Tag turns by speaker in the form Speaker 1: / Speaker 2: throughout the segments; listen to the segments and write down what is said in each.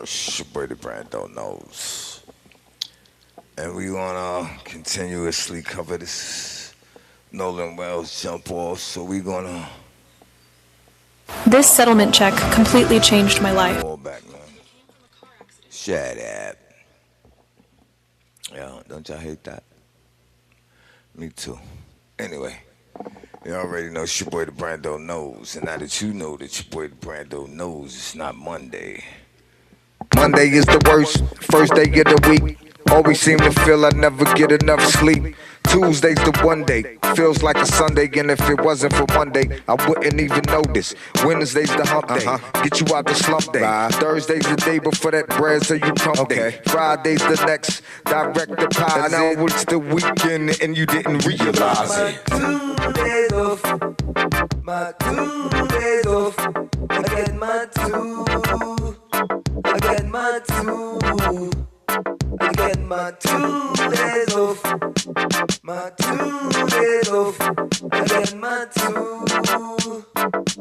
Speaker 1: It's your boy Dabrand knows. And we gonna continuously cover this Nolan Wells jump off. So we gonna
Speaker 2: This settlement check completely changed my life.
Speaker 1: fall back, man. Shut up. Yeah, don't y'all hate that? Me too. Anyway, you already know it's your boy Brando knows. And now that you know that your boy Brando knows it's not Monday. Monday is the worst, first day of the week. Always seem to feel I never get enough sleep. Tuesday's the one day, feels like a Sunday, and if it wasn't for Monday, I wouldn't even notice. Wednesday's the hump day, get you out the slump day. Thursday's the day before that bread, so you pump day. Friday's the next, direct deposit. Now it's the weekend, and you didn't realize it.
Speaker 3: My 2 days off, my 2 days off. I get my two, I get my two. I get my 2 days off. My 2 days off. I get my two.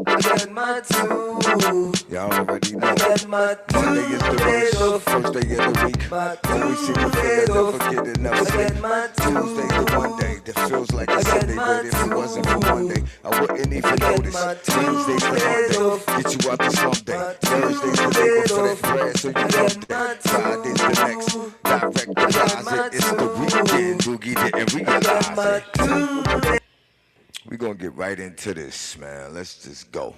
Speaker 3: I get my two.
Speaker 1: Y'all already know.
Speaker 3: I get my
Speaker 1: Monday is the
Speaker 3: days
Speaker 1: worst,
Speaker 3: off.
Speaker 1: first day of the week.
Speaker 3: My
Speaker 1: Always seem to feel
Speaker 3: days
Speaker 1: I never
Speaker 3: off.
Speaker 1: get enough
Speaker 3: I
Speaker 1: sleep.
Speaker 3: get my
Speaker 1: Tuesday's the one day that feels like a Sunday, but if it wasn't for Monday, I wouldn't even notice. Wednesday's the hump day, get you out the slump day. Thursday's the day before that bread, so you pump day. Friday's the next, direct deposit. It's the weekend, Doogie didn't realize it. We gonna get right into this, man. Let's just go.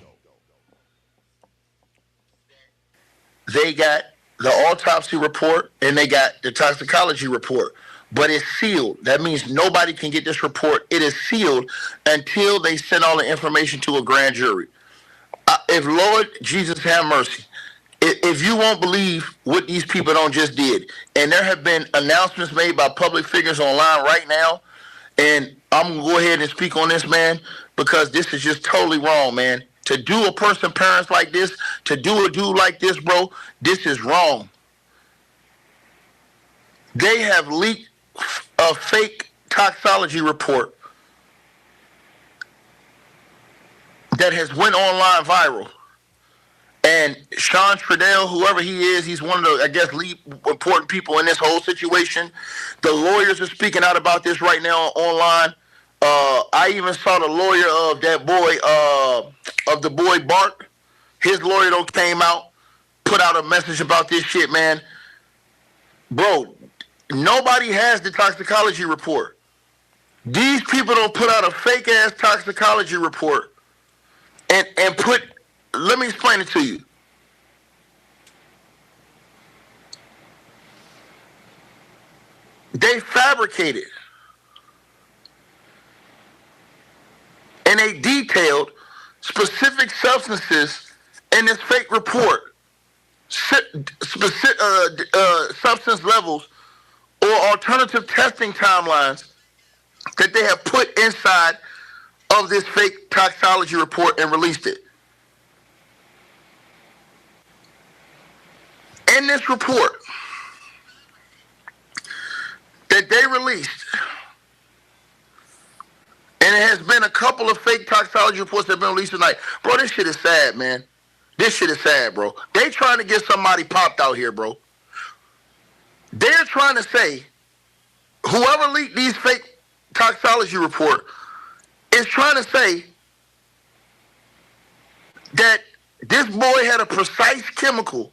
Speaker 4: They got the autopsy report and they got the toxicology report, but it's sealed. That means nobody can get this report. It is sealed until they send all the information to a grand jury. If Lord Jesus have mercy, if you won't believe what these people don't just did, and there have been announcements made by public figures online right now, and I'm gonna go ahead and speak on this, man, because this is just totally wrong, man. To do a person parents like this, to do a dude like this, bro, this is wrong. They have leaked a fake toxicology report that has went online viral. And Sean Stradell, whoever he is, he's one of the, I guess, lead important people in this whole situation. The lawyers are speaking out about this right now online. I even saw the lawyer of that boy, of the boy Bart. His lawyer came out, put out a message about this shit, man. Bro, nobody has the toxicology report. These people don't put out a fake ass toxicology report and put. Let me explain it to you. They fabricated and they detailed specific substances in this fake report, specific substance levels or alternative testing timelines that they have put inside of this fake toxicology report and released it. In this report that they released, and it has been a couple of fake toxicology reports that have been released tonight. Bro, this shit is sad, man. This shit is sad, bro. They trying to get somebody popped out here, bro. They're trying to say, whoever leaked these fake toxicology report is trying to say that this boy had a precise chemical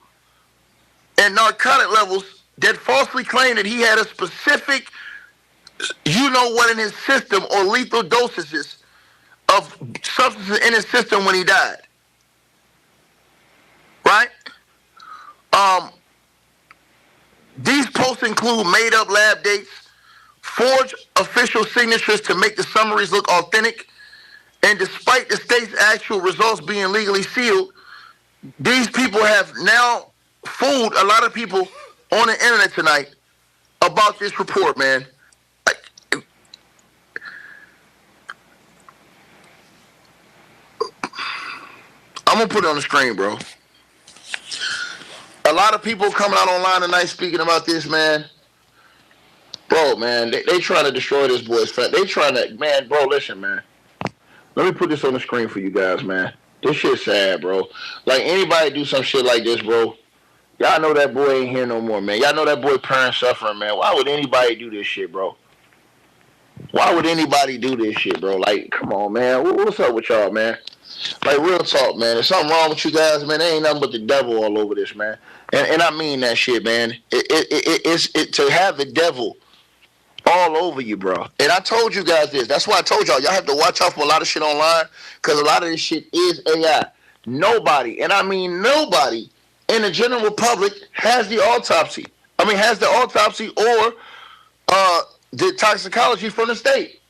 Speaker 4: and narcotic levels that falsely claimed that he had a specific, you know what, in his system or lethal dosages of substances in his system when he died. Right? These posts include made-up lab dates, forged official signatures to make the summaries look authentic, and despite the state's actual results being legally sealed, these people have now fooled a lot of people on the internet tonight about this report, man. I'm gonna put it on the screen, bro. A lot of people coming out online tonight speaking about this, man. Bro, man, they trying to destroy this boy's family. They trying to, man, bro, listen, man. Let me put this on the screen for you guys, man. This shit's sad, bro. Like, anybody do some shit like this, bro, Y'all know that boy ain't here no more, man. Y'all know that boy parents suffering, man. Why would anybody do this shit, bro? Why would anybody do this shit, bro? Like, come on, man. What's up with y'all, man? Like, real talk, man. There's something wrong with you guys, man. There ain't nothing but the devil all over this, man. And I mean that shit, man. It's to have the devil all over you, bro. And I told you guys this. That's why I told y'all have to watch out for a lot of shit online, because a lot of this shit is AI. Nobody, and I mean nobody, in the general public has the autopsy. Has the autopsy or the toxicology from the state.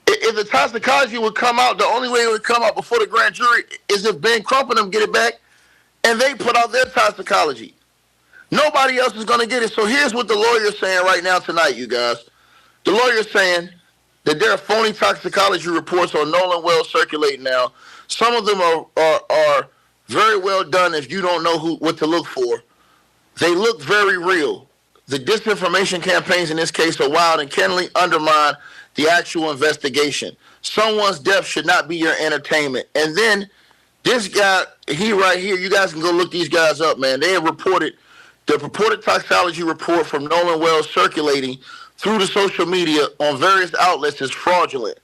Speaker 4: If the toxicology would come out, the only way it would come out before the grand jury is if Ben Crump and them get it back and they put out their toxicology. Nobody else is going to get it. So here's what the lawyer's saying right now tonight, you guys. The lawyer's saying that there are phony toxicology reports on Nolan Wells circulating now. Some of them are very well done if you don't know what to look for. They look very real. The disinformation campaigns in this case are wild and can undermine the actual investigation. Someone's death should not be your entertainment. And then this guy, he right here, you guys can go look these guys up, man. They have reported the purported toxicology report from Nolan Wells circulating through the social media on various outlets is fraudulent.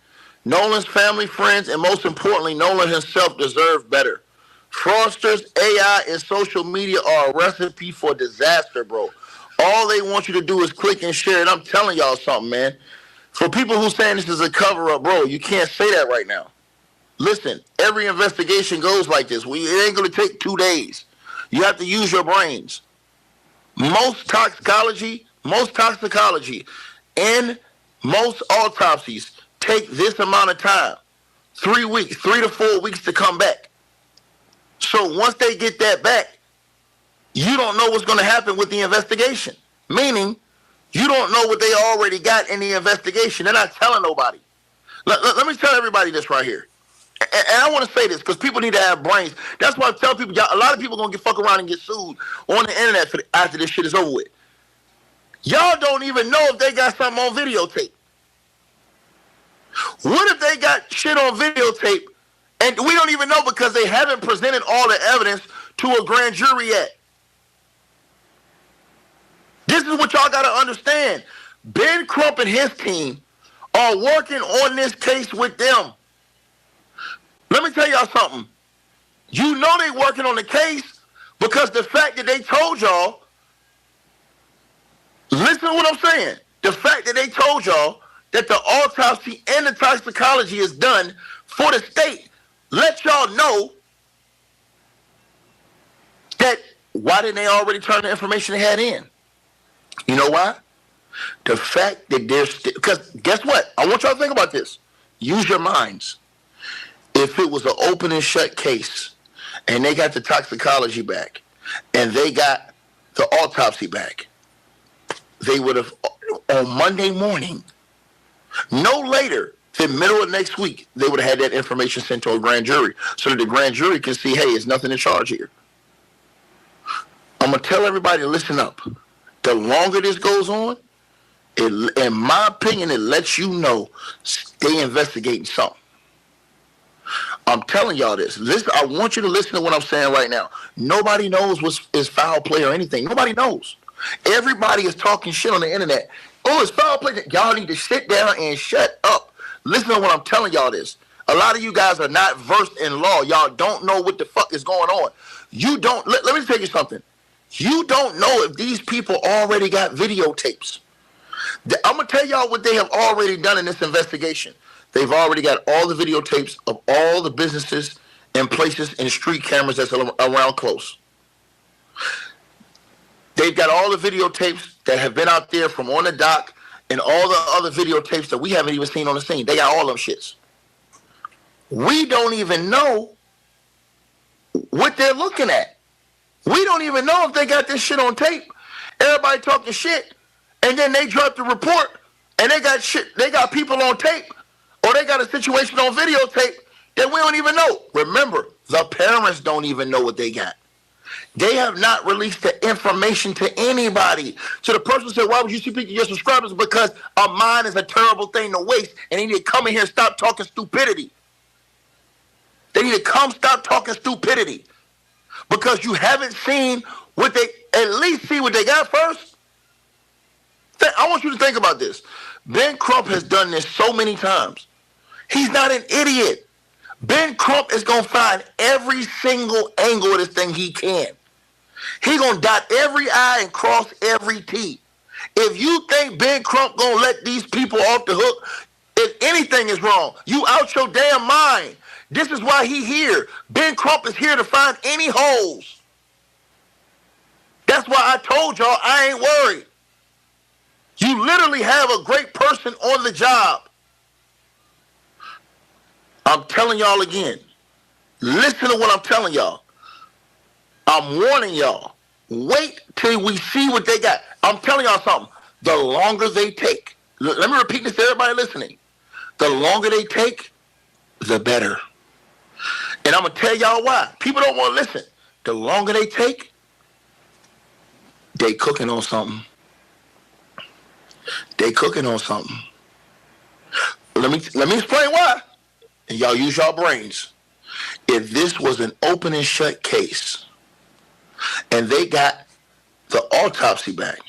Speaker 4: Nolan's family, friends, and most importantly, Nolan himself deserve better. Fraudsters, AI, and social media are a recipe for disaster, bro. All they want you to do is click and share. And I'm telling y'all something, man. For people who saying this is a cover-up, bro, you can't say that right now. Listen, every investigation goes like this. It ain't going to take 2 days. You have to use your brains. Most toxicology, and most autopsies take this amount of time. 3 weeks, 3 to 4 weeks to come back. So once they get that back, you don't know what's going to happen with the investigation. Meaning, you don't know what they already got in the investigation. They're not telling nobody. Let me tell everybody this right here. And I want to say this because people need to have brains. That's why I tell people, a lot of people going to fuck around and get sued on the internet after this shit is over with. Y'all don't even know if they got something on videotape. What if they got shit on videotape and we don't even know because they haven't presented all the evidence to a grand jury yet? This is what y'all got to understand. Ben Crump and his team are working on this case with them. Let me tell y'all something. You know they working on the case because the fact that they told y'all, listen to what I'm saying. The fact that they told y'all that the autopsy and the toxicology is done for the state, let y'all know that why didn't they already turn the information they had in? You know why? The fact that they're because guess what? I want y'all to think about this. Use your minds. If it was an open and shut case and they got the toxicology back and they got the autopsy back, they would have, on Monday morning, no later than middle of next week, they would have had that information sent to a grand jury so that the grand jury can see, hey, there's nothing in charge here. I'm going to tell everybody to listen up. The longer this goes on, in my opinion, it lets you know they investigating something. I'm telling y'all this. Listen, I want you to listen to what I'm saying right now. Nobody knows what is foul play or anything. Nobody knows. Everybody is talking shit on the internet. Oh, it's foul play. Y'all need to sit down and shut up. Listen to what I'm telling y'all this. A lot of you guys are not versed in law. Y'all don't know what the fuck is going on. You don't. Let me tell you something. You don't know if these people already got videotapes. I'm going to tell y'all what they have already done in this investigation. They've already got all the videotapes of all the businesses and places and street cameras that's around close. They've got all the videotapes that have been out there from on the dock and all the other videotapes that we haven't even seen on the scene. They got all them shits. We don't even know what they're looking at. We don't even know if they got this shit on tape. Everybody talking shit, and then they drop the report, and they got shit. They got people on tape, or they got a situation on videotape that we don't even know. Remember, the parents don't even know what they got. They have not released the information to anybody. So the person said, why would you speak to your subscribers? Because a mind is a terrible thing to waste, and they need to come in here and stop talking stupidity. They need to stop talking stupidity. because you haven't seen what they, at least see what they got first. I want you to think about this. Ben Crump has done this so many times. He's not an idiot. Ben Crump is going to find every single angle of this thing he can. He going to dot every I and cross every T. If you think Ben Crump going to let these people off the hook, if anything is wrong, you out your damn mind. This is why he here. Ben Crump is here to find any holes. That's why I told y'all I ain't worried. You literally have a great person on the job. I'm telling y'all again. Listen to what I'm telling y'all. I'm warning y'all. Wait till we see what they got. I'm telling y'all something. The longer they take, let me repeat this to everybody listening. The longer they take, the better. And I'm going to tell y'all why. People don't want to listen. The longer they take, they cooking on something. They cooking on something. Let me explain why. And y'all use y'all brains. If this was an open and shut case, and they got the autopsy back,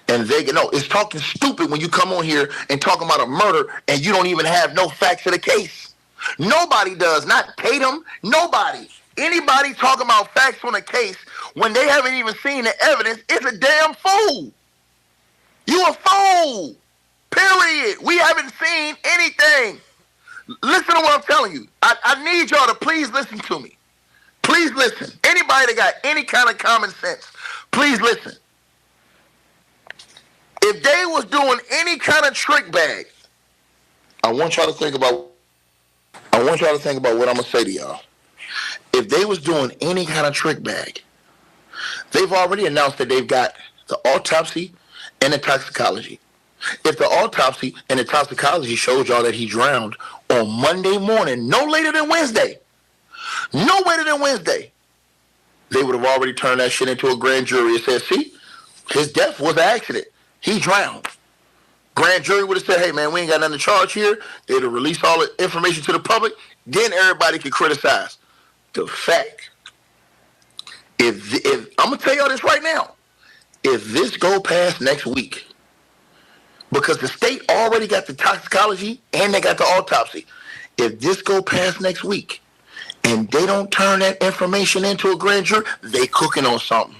Speaker 4: and they no, it's talking stupid when you come on here and talking about a murder and you don't even have no facts of the case. Nobody does, not Tatum, nobody. Anybody talking about facts on a case when they haven't even seen the evidence is a damn fool. You a fool. Period. We haven't seen anything. Listen to what I'm telling you. I need y'all to please listen to me. Please listen. Anybody that got any kind of common sense, please listen. If they was doing any kind of trick bag, I want y'all to think about what I'm going to say to y'all. If they was doing any kind of trick bag, they've already announced that they've got the autopsy and the toxicology. If the autopsy and the toxicology showed y'all that he drowned on Monday morning, no later than Wednesday, they would have already turned that shit into a grand jury and said, see, his death was an accident. He drowned. Grand jury would have said, hey, man, we ain't got nothing to charge here. They'd have released all the information to the public. Then everybody could criticize. The fact, if I'm going to tell y'all this right now, if this go past next week, because the state already got the toxicology and they got the autopsy, if this go past next week and they don't turn that information into a grand jury, they cooking on something.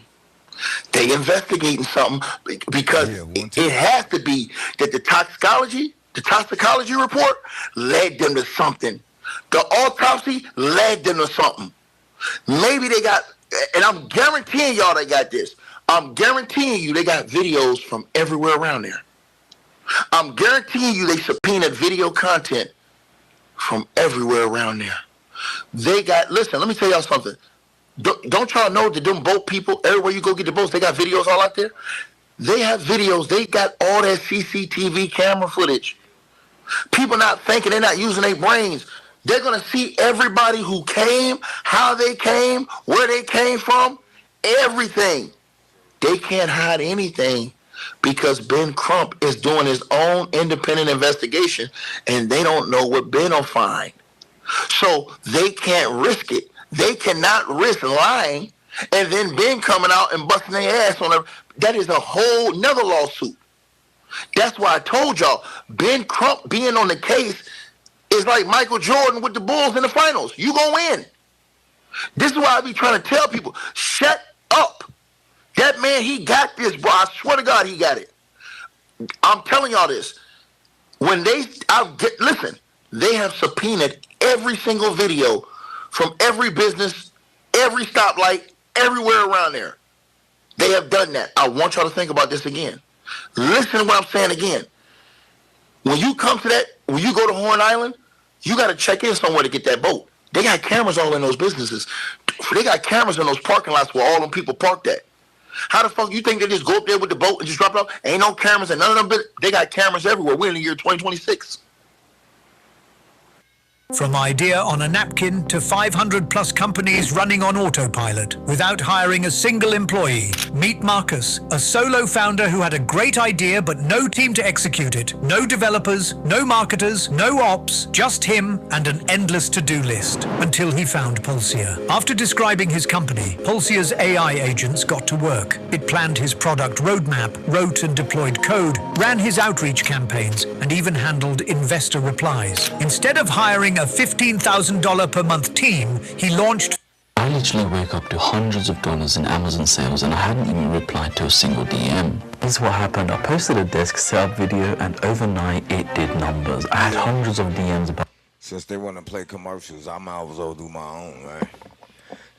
Speaker 4: They investigating something because it has to be that the toxicology report led them to something. The autopsy led them to something. Maybe they got, and I'm guaranteeing y'all they got this. I'm guaranteeing you they got videos from everywhere around there. I'm guaranteeing you they subpoenaed video content from everywhere around there. They got, listen, let me tell y'all something. Don't y'all know that them boat people, everywhere you go get the boats, they got videos all out there? They have videos. They got all that CCTV camera footage. People not thinking, they're not using their brains. They're going to see everybody who came, how they came, where they came from, everything. They can't hide anything because Ben Crump is doing his own independent investigation and they don't know what Ben will find. So they can't risk it. They cannot risk lying and then Ben coming out and busting their ass on them. That is a whole nother lawsuit. That's why I told y'all, Ben Crump being on the case is like Michael Jordan with the Bulls in the finals. You gonna win. This is why I be trying to tell people, shut up. That man, he got this, bro. I swear to God, he got it. I'm telling y'all this. When listen, they have subpoenaed every single video from every business, every stoplight, everywhere around there. They have done that. I want y'all to think about this again. Listen to what I'm saying again. When you come to that, when you go to Horn Island, you got to check in somewhere to get that boat. They got cameras all in those businesses. They got cameras in those parking lots where all them people parked at. How the fuck you think they just go up there with the boat and just drop it off? Ain't no cameras and none of them. They got cameras everywhere. We're in the year 2026.
Speaker 5: From idea on a napkin to 500 plus companies running on autopilot without hiring a single employee. Meet Marcus, a solo founder who had a great idea but no team to execute it. No developers, no marketers, no ops, just him and an endless to-do list. Until he found Pulsea. After describing his company, Pulsea's AI agents got to work. It planned his product roadmap, wrote and deployed code, ran his outreach campaigns, and even handled investor replies. Instead of hiring a $15,000 per month team, he launched.
Speaker 6: I literally wake up to hundreds of dollars in Amazon sales and I hadn't even replied to a single DM. This is what happened. I posted a desk setup video and overnight it did numbers. I had hundreds of DMs about.
Speaker 1: Since they want to play commercials, I might as well do my own, man.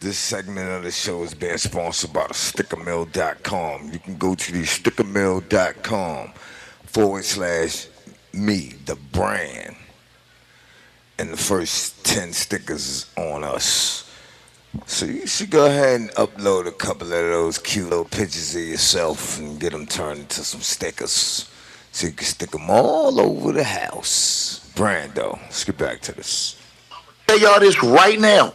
Speaker 1: This segment of the show is being sponsored by stickermill.com. You can go to the stickermill.com/me, the brand. And the first 10 stickers on us. So you should go ahead and upload a couple of those cute little pictures of yourself and get them turned into some stickers. So you can stick them all over the house. Brando, let's get back to this.
Speaker 4: Tell y'all this right now.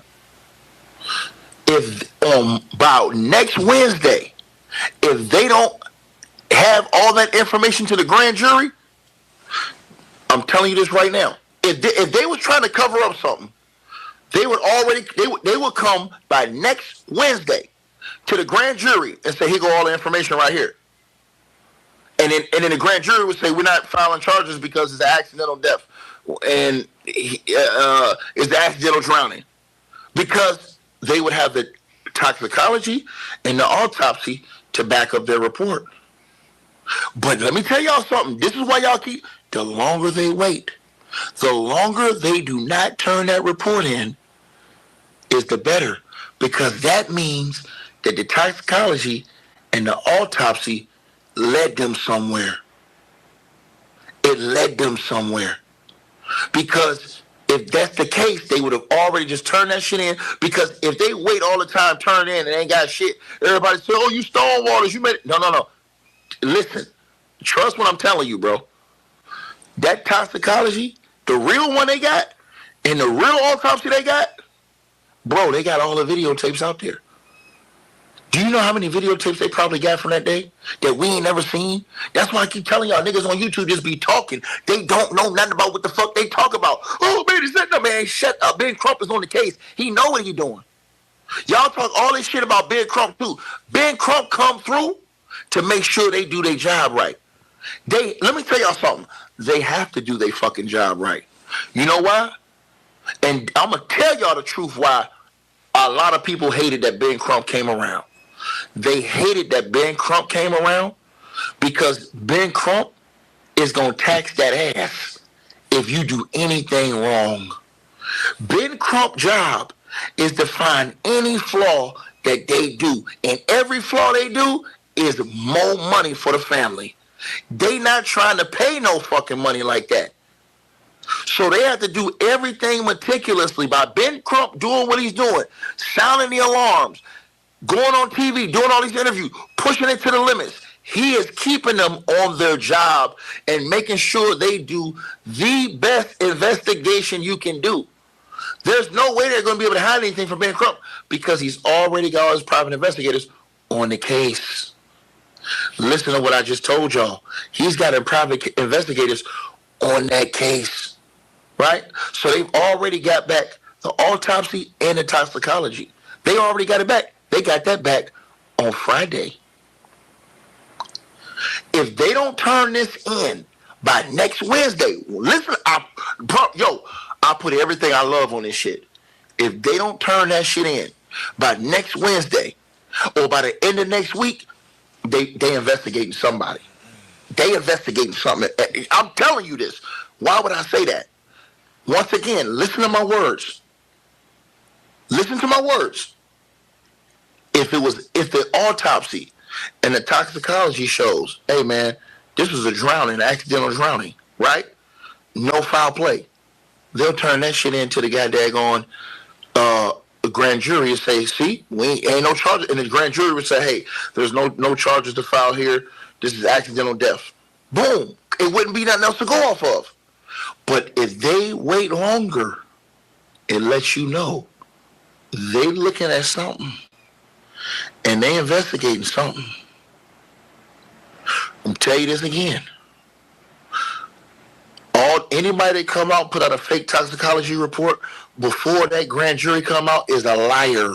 Speaker 4: If about next Wednesday, if they don't have all that information to the grand jury, I'm telling you this right now. If they was trying to cover up something, they would come by next Wednesday to the grand jury and say, here go all the information right here. And then the grand jury would say, we're not filing charges because it's an accidental death and it's the accidental drowning. Because they would have the toxicology and the autopsy to back up their report. But let me tell y'all something. This is why y'all keep, the longer they wait, the longer they do not turn that report in is the better, because that means that the toxicology and the autopsy led them somewhere. It led them somewhere. Because if that's the case, they would have already just turned that shit in, because if they wait all the time, turn in, and ain't got shit, everybody say, oh, you stonewallers, you made it. No. Listen, trust what I'm telling you, bro. That toxicology, the real one they got, and the real autopsy they got, bro, they got all the videotapes out there. Do you know how many videotapes they probably got from that day that we ain't never seen? That's why I keep telling y'all niggas on YouTube just be talking. They don't know nothing about what the fuck they talk about. Oh, man, he said no, man, shut up. Ben Crump is on the case. He know what he doing. Y'all talk all this shit about Ben Crump too. Ben Crump come through to make sure they do their job right. Let me tell y'all something. They have to do their fucking job right. You know why? And I'm going to tell y'all the truth why a lot of people hated that Ben Crump came around. They hated that Ben Crump came around because Ben Crump is going to tax that ass if you do anything wrong. Ben Crump's job is to find any flaw that they do. And every flaw they do is more money for the family. They not trying to pay no fucking money like that. So they have to do everything meticulously. By Ben Crump doing what he's doing, sounding the alarms, going on TV, doing all these interviews, pushing it to the limits. He is keeping them on their job and making sure they do the best investigation you can do. There's no way they're going to be able to hide anything from Ben Crump because he's already got all his private investigators on the case. Listen to what I just told y'all. He's got private investigators on that case, right? So they've already got back the autopsy and the toxicology. They already got it back. They got that back on Friday. If they don't turn this in by next Wednesday, listen, I put everything I love on this shit. If they don't turn that shit in by next Wednesday or by the end of next week, they investigating somebody. They investigating something. I'm telling you this. Why would I say that? Once again, listen to my words. Listen to my words. If the autopsy and the toxicology shows, hey man, this was a drowning, accidental drowning, right? No foul play. They'll turn that shit into the goddamn grand jury and say, see, we ain't no charges. And the grand jury would say, hey, there's no charges to file here. This is accidental death. Boom. It wouldn't be nothing else to go off of. But if they wait longer, it lets you know they looking at something and they investigating something. I'm tell you this again. Anybody that come out put out a fake toxicology report before that grand jury come out is a liar.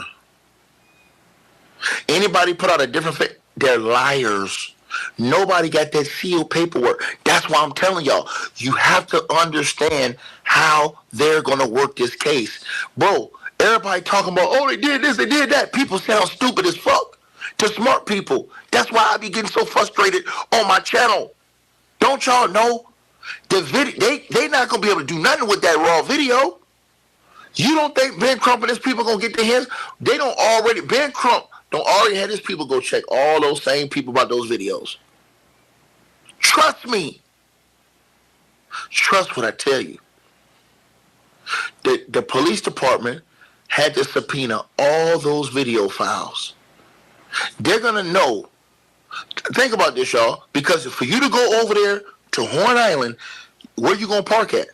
Speaker 4: Anybody put out a different fake, they're liars. Nobody got that sealed paperwork. That's why I'm telling y'all, you have to understand how they're going to work this case. Bro, everybody talking about, oh, they did this, they did that. People sound stupid as fuck to smart people. That's why I be getting so frustrated on my channel. Don't y'all know? The video, they not going to be able to do nothing with that raw video. You don't think Ben Crump and his people going to get their hands? They don't already, Ben Crump don't already have his people go check all those same people about those videos. Trust me. Trust what I tell you. The police department had to subpoena all those video files. They're going to know. Think about this, y'all. Because for you to go over there to Horn Island, where you going to park at?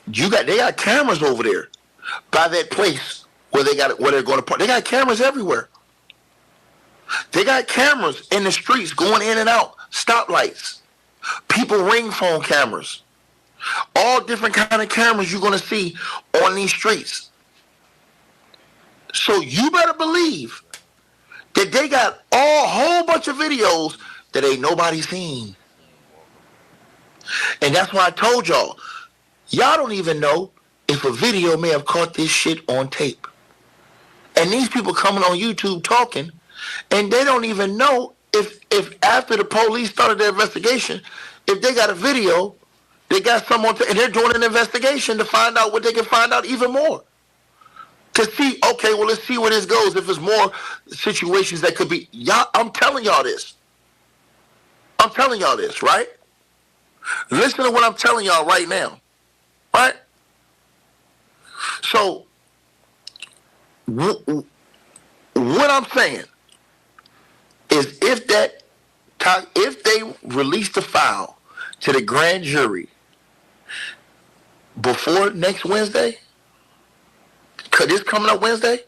Speaker 4: They got cameras over there by that place where they're going to park. They got cameras everywhere. They got cameras in the streets going in and out, stoplights, people ring phone cameras, all different kind of cameras you're going to see on these streets. So you better believe that they got a whole bunch of videos that ain't nobody seen. And that's why I told y'all don't even know if a video may have caught this shit on tape. And these people coming on YouTube talking, and they don't even know if after the police started their investigation, if they got a video, they got someone and they're doing an investigation to find out what they can find out even more. To see, okay, well, let's see where this goes. If there's more situations that could be, I'm telling y'all this. I'm telling y'all this, right? Listen to what I'm telling y'all right now, right? So, what I'm saying is if they release the file to the grand jury before next Wednesday, this coming up Wednesday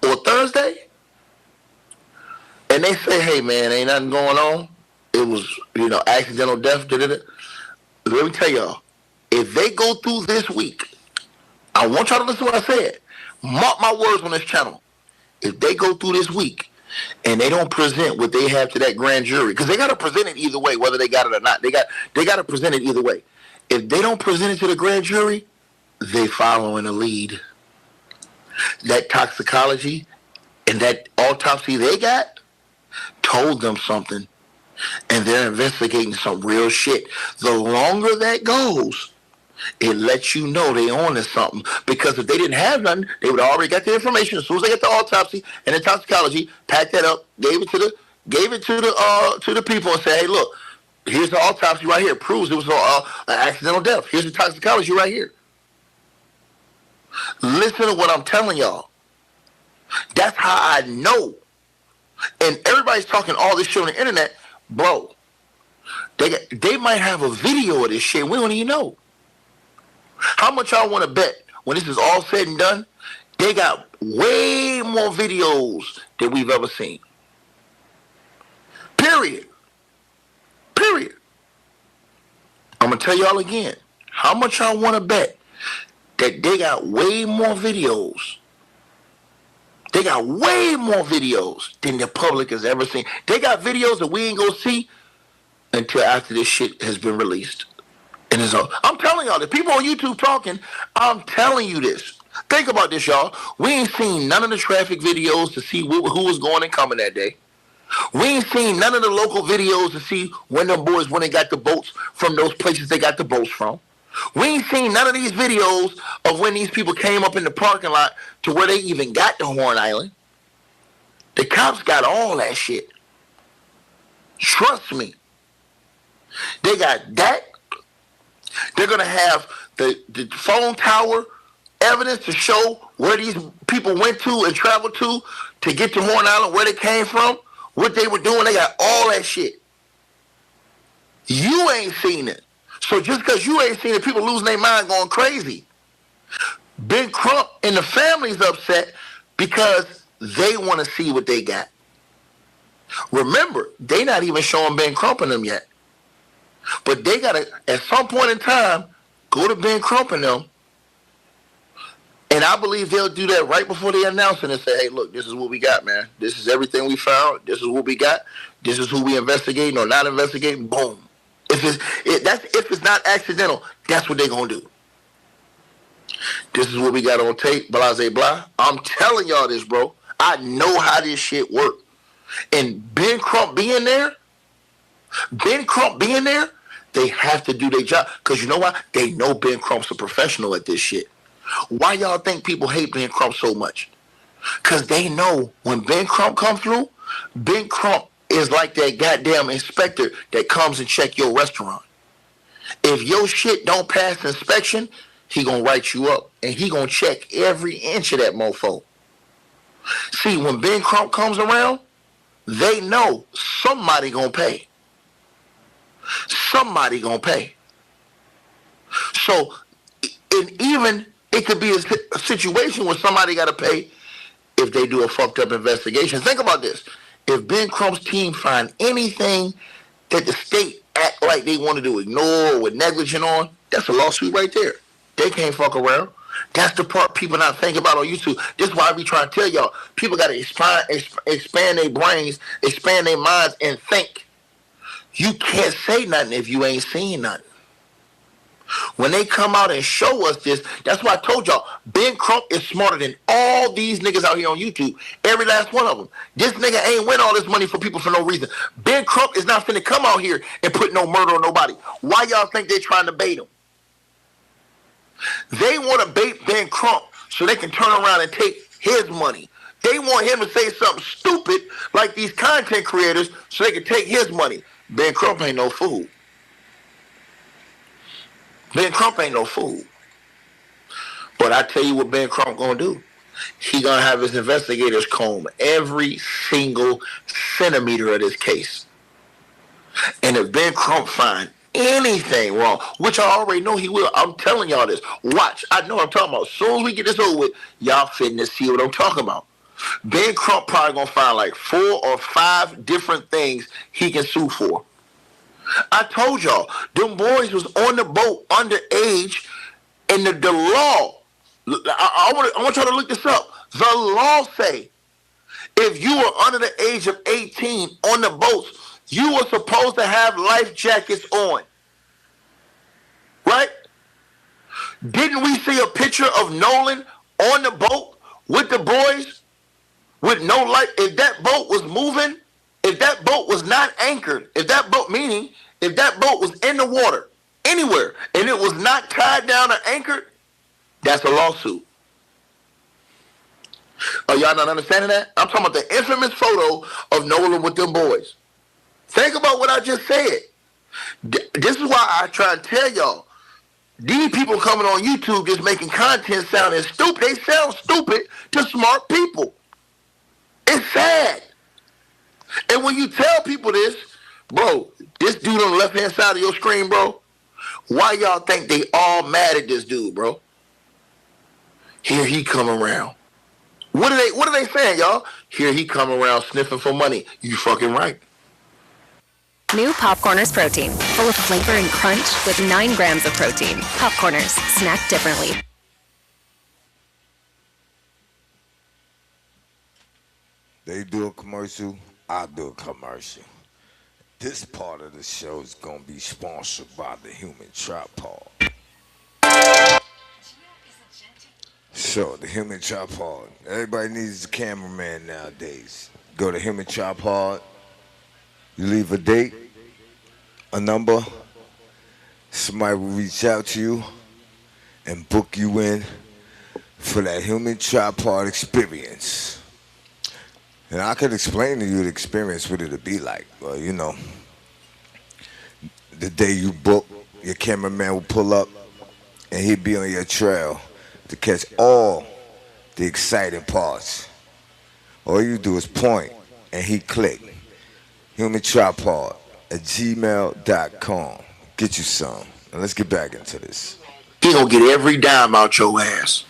Speaker 4: or Thursday, and they say, hey man, ain't nothing going on, it was, accidental death, let me tell y'all, if they go through this week, I want y'all to listen to what I said. Mark my words on this channel. If they go through this week and they don't present what they have to that grand jury, because they got to present it either way, whether they got it or not. They got to present it either way. If they don't present it to the grand jury, they following the lead. That toxicology and that autopsy they got told them something, and they're investigating some real shit. The longer that goes, it lets you know they on to something. Because if they didn't have nothing, they would already got the information. As soon as they get the autopsy and the toxicology, packed that up, gave it to the people, and said, hey, look, here's the autopsy right here. Proves it was an accidental death. Here's the toxicology right here. Listen to what I'm telling y'all. That's how I know. And everybody's talking all this shit on the internet, bro. They might have a video of this shit. We don't even know. How much y'all want to bet when this is all said and done? They got way more videos than we've ever seen. Period. I'm going to tell y'all again. How much y'all want to bet that they got way more videos? They got way more videos than the public has ever seen. They got videos that we ain't going to see until after this shit has been released. And it's all, I'm telling y'all, the people on YouTube talking, I'm telling you this. Think about this, y'all. We ain't seen none of the traffic videos to see who was going and coming that day. We ain't seen none of the local videos to see when them boys, when they got the boats from those places they got the boats from. We ain't seen none of these videos of when these people came up in the parking lot to where they even got to Horn Island. The cops got all that shit. Trust me. They got that. They're going to have the phone tower evidence to show where these people went to and traveled to get to Horn Island, where they came from, what they were doing. They got all that shit. You ain't seen it. So just because you ain't seen it, people losing their mind going crazy. Ben Crump and the family's upset because they want to see what they got. Remember, they not even showing Ben Crump and them yet. But they got to, at some point in time, go to Ben Crump and them. And I believe they'll do that right before they announce it and say, hey, look, this is what we got, man. This is everything we found. This is what we got. This is who we investigating or not investigating. Boom. If it's not accidental, that's what they're going to do. This is what we got on tape, blah, blah, blah. I'm telling y'all this, bro. I know how this shit work. And Ben Crump being there, they have to do their job. Because you know why? They know Ben Crump's a professional at this shit. Why y'all think people hate Ben Crump so much? Because they know when Ben Crump comes through, Ben Crump is like that goddamn inspector that comes and check your restaurant. If your shit don't pass inspection, he gonna write you up. And he gonna check every inch of that mofo. See, when Ben Crump comes around, they know somebody gonna pay. Somebody gonna pay. So, and even it could be a situation where somebody got to pay if they do a fucked up investigation. Think about this. If Ben Crump's team find anything that the state act like they wanted to ignore or were negligent on, that's a lawsuit right there. They can't fuck around. That's the part people not thinking about on YouTube. This is why I be trying to tell y'all. People got to expand their brains, expand their minds, and think. You can't say nothing if you ain't seen nothing. When they come out and show us this, that's why I told y'all, Ben Crump is smarter than all these niggas out here on YouTube. Every last one of them. This nigga ain't win all this money for people for no reason. Ben Crump is not finna come out here and put no murder on nobody. Why y'all think they trying to bait him? They want to bait Ben Crump so they can turn around and take his money. They want him to say something stupid like these content creators so they can take his money. Ben Crump ain't no fool. Ben Crump ain't no fool. But I tell you what Ben Crump gonna do. He gonna have his investigators comb every single centimeter of this case. And if Ben Crump find anything wrong, which I already know he will, I'm telling y'all this. Watch, I know what I'm talking about. As soon as we get this over with, y'all finna see what I'm talking about. Ben Crump probably gonna find like 4 or 5 different things he can sue for. I told y'all, them boys was on the boat underage, and the law, I want y'all to look this up. The law say, if you were under the age of 18 on the boats, you were supposed to have life jackets on. Right? Didn't we see a picture of Nolan on the boat with the boys with no life? If that boat was moving, if that boat was not anchored, if that boat was in the water, anywhere, and it was not tied down or anchored, that's a lawsuit. Are y'all not understanding that? I'm talking about the infamous photo of Nolan with them boys. Think about what I just said. This is why I try to tell y'all, these people coming on YouTube just making content sounding stupid. They sound stupid to smart people. It's sad. And when you tell people this, bro, this dude on the left-hand side of your screen, bro, why y'all think they all mad at this dude, bro? Here he come around. What are they saying, y'all? Here he come around sniffing for money. You fucking right.
Speaker 7: New Popcorners Protein, full of flavor and crunch with 9 grams of protein. Popcorners, snack differently.
Speaker 1: They do a commercial, I do a commercial. This part of the show is gonna be sponsored by the Human Tripod. So the Human Tripod. Everybody needs a cameraman nowadays. Go to Human Tripod. You leave a date, a number. Somebody will reach out to you and book you in for that Human Tripod experience. And I could explain to you the experience, what it'll be like. Well, you know, the day you book, your cameraman will pull up and he'll be on your trail to catch all the exciting parts. All you do is point and he click. Human Tripod at gmail.com. Get you some. And let's get back into this.
Speaker 4: He gonna get every dime out your ass.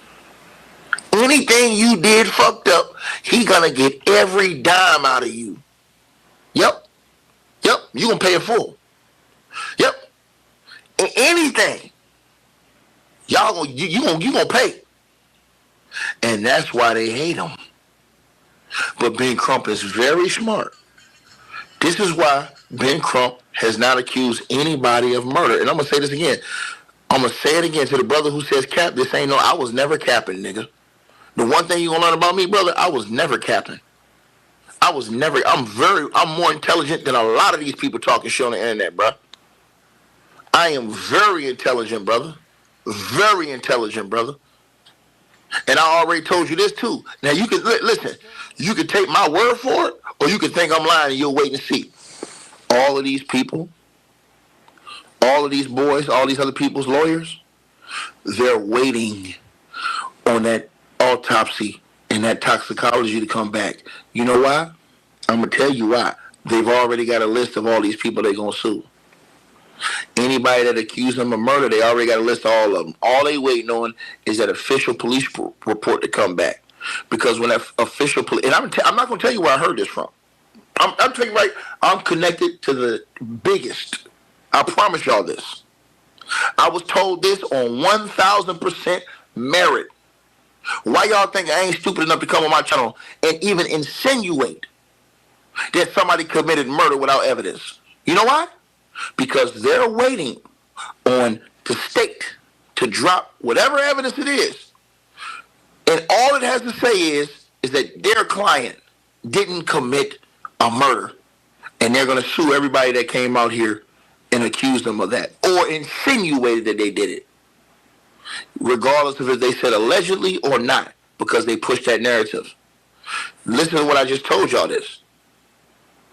Speaker 4: Anything you did fucked up, he gonna get every dime out of you. Yep. You gonna pay it full. Yep. Anything. Y'all gonna you gonna pay. And that's why they hate him. But Ben Crump is very smart. This is why Ben Crump has not accused anybody of murder. And I'm gonna say this again. I'm gonna say it again to the brother who says cap. This ain't no. I was never capping, nigga. The one thing you gonna learn about me, brother, I was never capping. I'm more intelligent than a lot of these people talking shit on the internet, bro. I am very intelligent, brother. Very intelligent, brother. And I already told you this too. Now you can listen. You can take my word for it, or you can think I'm lying and you'll wait and see. All of these people, all of these boys, all these other people's lawyers, they're waiting on that autopsy and that toxicology to come back. You know why? I'm going to tell you why. They've already got a list of all these people they're going to sue. Anybody that accused them of murder, they already got a list of all of them. All they waiting on is that official police report to come back. Because when that official police, and I'm not going to tell you where I heard this from. I'm telling you right, I'm connected to the biggest. I promise y'all this. I was told this on 1,000% merit. Why y'all think I ain't stupid enough to come on my channel and even insinuate that somebody committed murder without evidence? You know why? Because they're waiting on the state to drop whatever evidence it is. And all it has to say is that their client didn't commit a murder. And they're going to sue everybody that came out here and accused them of that or insinuated that they did it. Regardless of if they said allegedly or not, because they pushed that narrative. Listen to what I just told y'all this.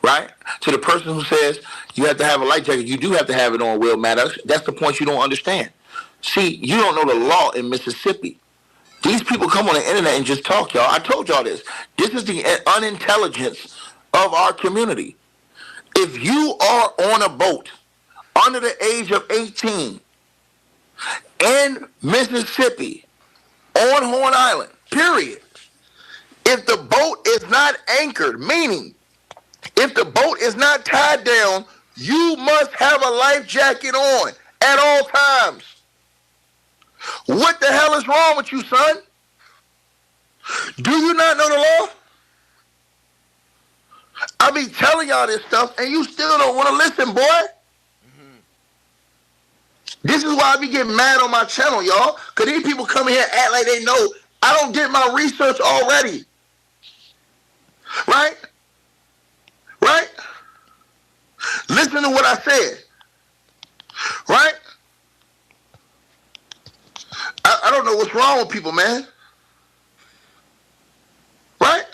Speaker 4: Right? To the person who says you have to have a life jacket, you do have to have it on, Will Maddox. That's the point you don't understand. See, you don't know the law in Mississippi. These people come on the internet and just talk, y'all. I told y'all this. This is the unintelligence of our community. If you are on a boat under the age of 18 in Mississippi on Horn Island, period, if the boat is not anchored, meaning if the boat is not tied down, you must have a life jacket on at all times. What the hell is wrong with you, son? Do you not know the law? I be telling y'all this stuff, and you still don't want to listen, boy. Mm-hmm. This is why I be getting mad on my channel, y'all. Because these people come in here and act like they know. I don't get my research already. Right? Right? Listen to what I said. Right? I don't know what's wrong with people, man. Right?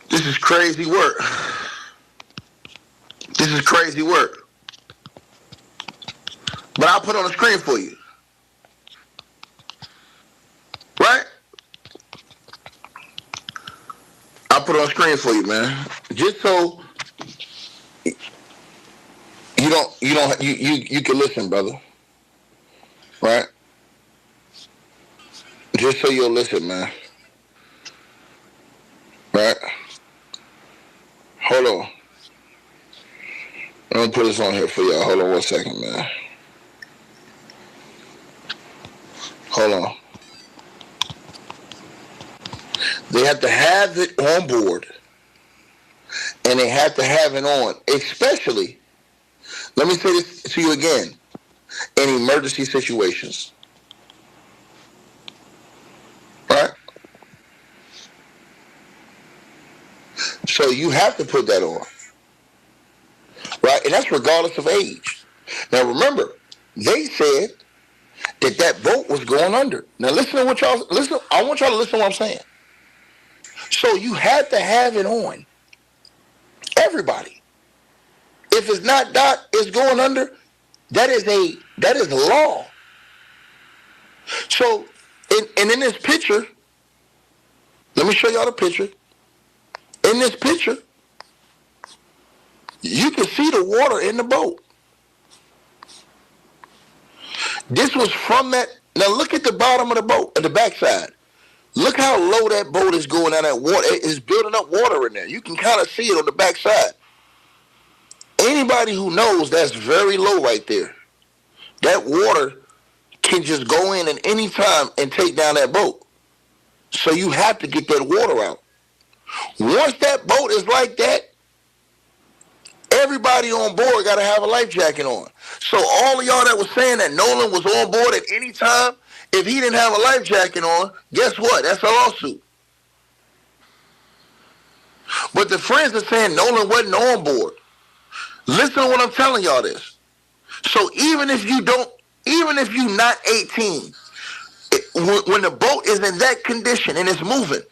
Speaker 4: This is crazy work. This is crazy work. But I'll put it on the screen for you. Right? I'll put it on the screen for you, man. Just so you can listen, brother. Right? Just so you'll listen, man. Right? Hold on. I'm gonna put this on here for y'all. Hold on 1 second, man. Hold on. They have to have it on board. And they have to have it on. Especially, let me say this to you again, in emergency situations. Right? So you have to put that on. Right? And that's regardless of age. Now remember, they said that boat was going under. Now listen to what y'all, listen, I want y'all to listen to what I'm saying. So you had to have it on. Everybody. If it's not docked, it's going under. That is law. So, and in this picture, let me show y'all the picture. In this picture, you can see the water in the boat. This was from that Now look at the bottom of the boat, at the backside. Look how low that boat is going down that water. It is building up water in there. You can kind of see it on the backside. Anybody who knows, that's very low right there. That water can just go in at any time and take down that boat. So you have to get that water out. Once that boat is like that, everybody on board got to have a life jacket on. So all of y'all that was saying that Nolan was on board at any time, if he didn't have a life jacket on, guess what? That's a lawsuit. But the friends are saying Nolan wasn't on board. Listen to what I'm telling y'all this. So even if you're not 18, when the boat is in that condition and it's moving,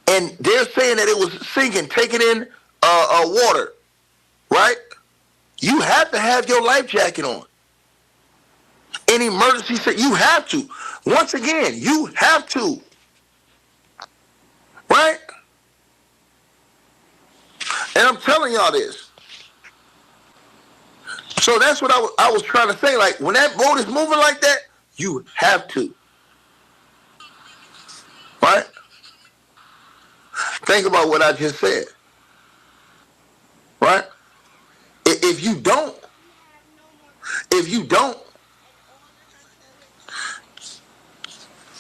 Speaker 4: and they're saying that it was sinking, taking in water, right? You have to have your life jacket on. In emergency, you have to. Once again, you have to. Right? And I'm telling y'all this. So that's what I was trying to say. Like, when that boat is moving like that, you have to. Right? Think about what I just said. Right? If you don't,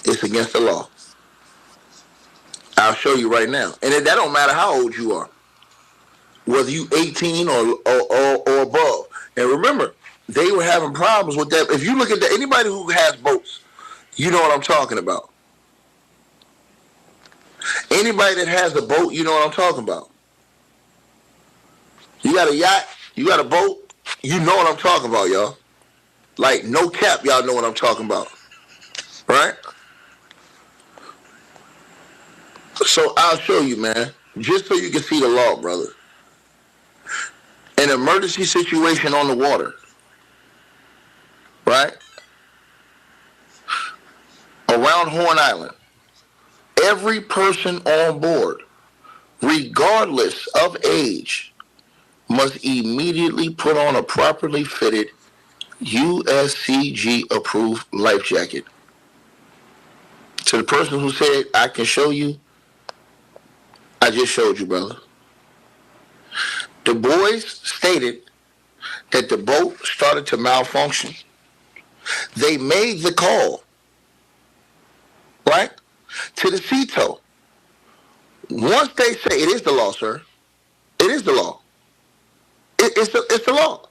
Speaker 4: it's against the law. I'll show you right now. And that don't matter how old you are. Whether you 18 or above. And remember, they were having problems with that. If you look at anybody who has boats, you know what I'm talking about. Anybody that has a boat, you know what I'm talking about. You got a yacht, you got a boat, you know what I'm talking about, y'all. Like, no cap, y'all know what I'm talking about. Right? So I'll show you, man. Just so you can see the law, brother. An emergency situation on the water. Right? Around Horn Island. Every person on board, regardless of age, must immediately put on a properly fitted USCG approved life jacket. To the person who said, I can show you, I just showed you, brother. The boys stated that the boat started to malfunction. They made the call, right, to the CTO. Once they say, it is the law, sir. It is the law. It's the law.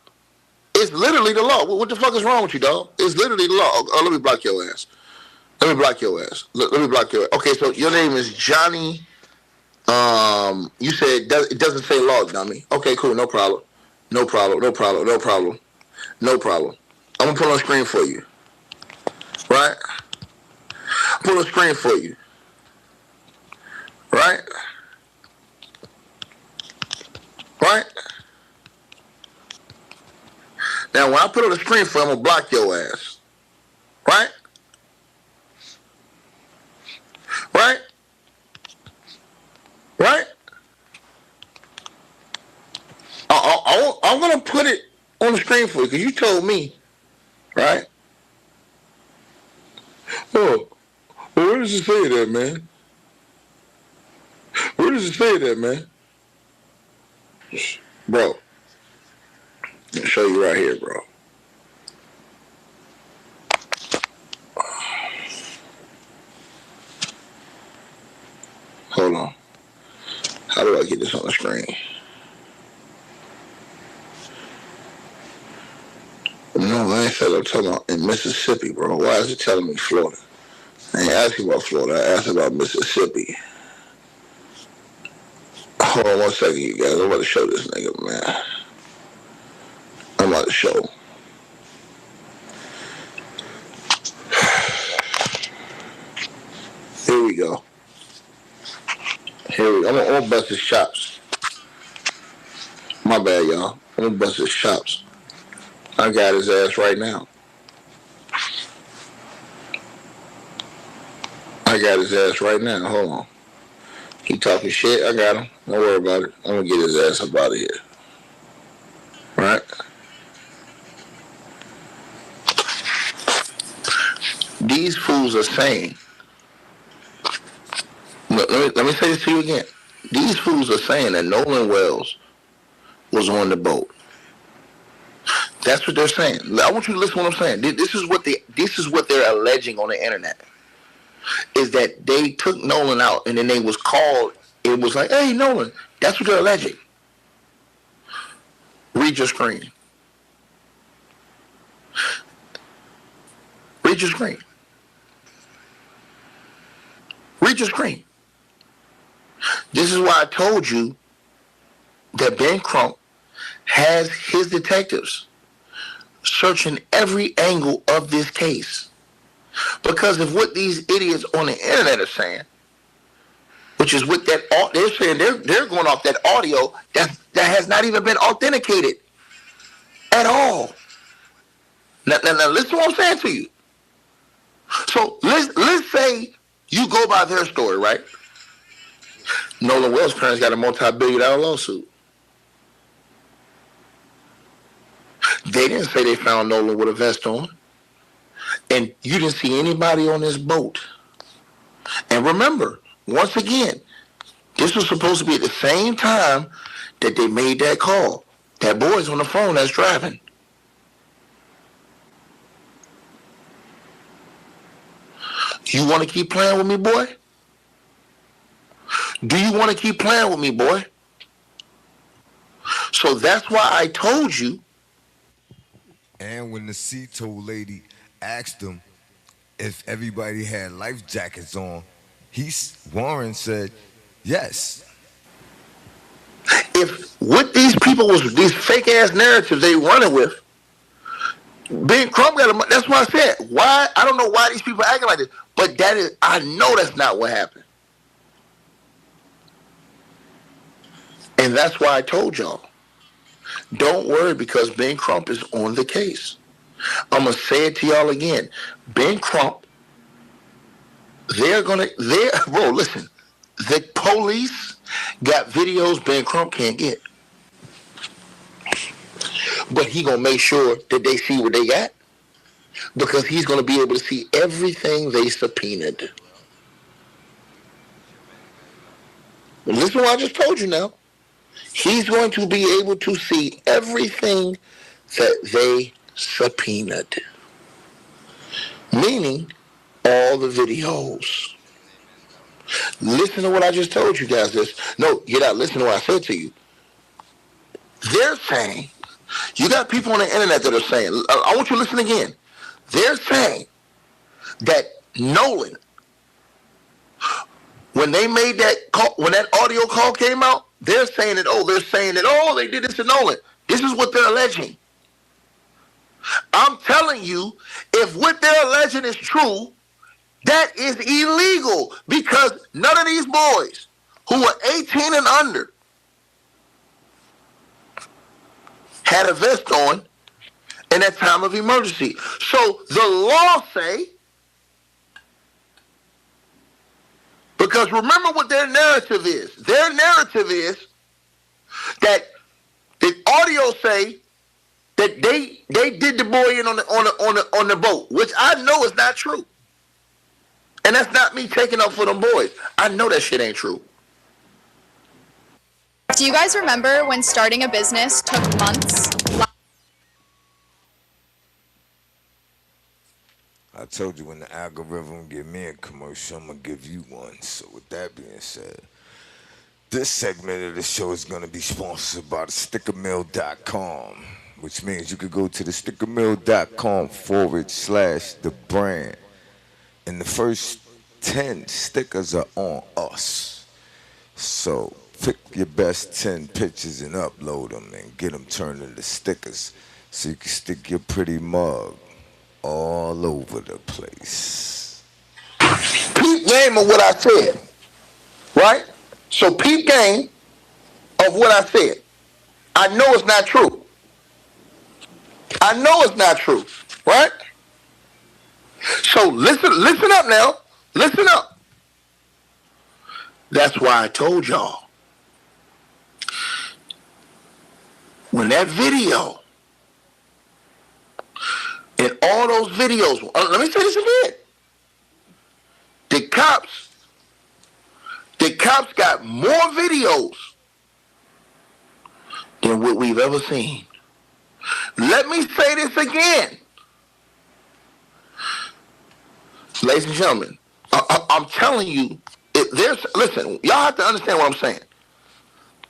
Speaker 4: It's literally the law. What the fuck is wrong with you, dog? It's literally the law. Oh, let me block your ass. Let me block your ass. Let me block your ass. Okay, so your name is Johnny. You said it doesn't say law, dummy. Okay, cool. No problem. No problem. No problem. No problem. No problem. I'm going to put on a screen for you. Right? Put on a screen for you. Right? Right? Now, when I put on the screen for you, I'm going to block your ass. Right? Right? Right? I'm going to put it on the screen for you because you told me, right? Oh, well, where does it say that, man? Where does it say that, man? Bro, I'll show you right here, bro. Hold on. How do I get this on the screen? No, I ain't said I'm talking about in Mississippi, bro. Why is it telling me Florida? I ain't asking about Florida. I asked about Mississippi. Hold on 1 second, you guys. I'm about to show this nigga, man. I'm about to show. Here we go. I'm gonna bust his chops. My bad, y'all. I'm gonna bust his chops. I got his ass right now. I got his ass right now. Hold on. He talking shit. I got him. Don't worry about it. I'm gonna get his ass up out of here. Right? These fools are saying, let me say this to you again. These fools are saying that Nolan Wells was on the boat. That's what they're saying. I want you to listen to what I'm saying. This is what they're alleging on the internet. Is that they took Nolan out and then they was called. It was like, hey, Nolan. That's what they're alleging. Read your screen. Read your screen. Read your screen. This is why I told you that Ben Crump has his detectives searching every angle of this case. Because of what these idiots on the internet are saying, which is what they're saying, they're going off that audio that has not even been authenticated at all. Now listen to what I'm saying to you. So let's say you go by their story, right? Nolan Wells' parents got a multi-billion-dollar lawsuit. They didn't say they found Nolan with a vest on. And you didn't see anybody on this boat. And remember, once again, this was supposed to be at the same time that they made that call. That boy's on the phone that's driving. You want to keep playing with me, boy? Do you want to keep playing with me, boy? So that's why I told you.
Speaker 1: And when the sea tow lady asked him if everybody had life jackets on, Warren said yes.
Speaker 4: If what these people was, these fake ass narratives they running with, Ben Crump got that's why I said, why, I don't know why these people acting like this, but that is, I know that's not what happened. And that's why I told y'all, don't worry, because Ben Crump is on the case. I'm going to say it to y'all again. Ben Crump, bro, listen, the police got videos Ben Crump can't get. But he going to make sure that they see what they got, because he's going to be able to see everything they subpoenaed. Listen to what I just told you now. He's going to be able to see everything that they subpoenaed. Meaning, all the videos. Listen to what I just told you guys. You're not listening to what I said to you. They're saying, you got people on the internet that are saying, I want you to listen again. They're saying that Nolan, when they made that call, when that audio call came out, they're saying that, they did this to Nolan. This is what they're alleging. I'm telling you, if what they're alleging is true, that is illegal, because none of these boys who are 18 and under had a vest on in that time of emergency. So the law say, because remember what their narrative is. Their narrative is that the audio say that they did the boy in on the boat, which I know is not true. And that's not me taking up for them boys. I know that shit ain't true.
Speaker 8: Do you guys remember when starting a business took months?
Speaker 1: I told you when the algorithm give me a commercial, I'm going to give you one. So with that being said, this segment of the show is going to be sponsored by the stickermill.com, which means you could go to the stickermill.com/Dabrand. And the first 10 stickers are on us. So pick your best 10 pictures and upload them and get them turned into stickers so you can stick your pretty mug all over the place.
Speaker 4: Peep game of what I said, right? So peep game of what I said. I know it's not true. I know it's not true, right? So listen up now. Listen up. That's why I told y'all. When that video and all those videos, let me say this again. cops got more videos than what we've ever seen. Let me say this again. Ladies and gentlemen, I'm telling you, listen, y'all have to understand what I'm saying.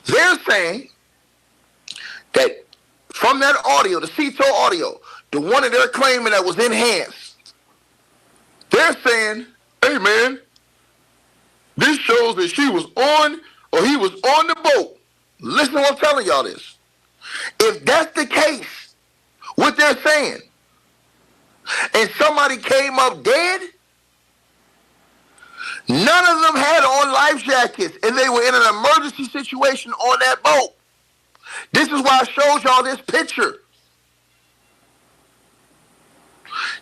Speaker 4: They're saying that from that audio, the CTO audio, the one that they're claiming that was enhanced, they're saying, hey man, this shows that she was on, or he was on the boat. Listen to what I'm telling y'all this. If that's the case, what they're saying, and somebody came up dead, none of them had on life jackets, and they were in an emergency situation on that boat. This is why I showed y'all this picture.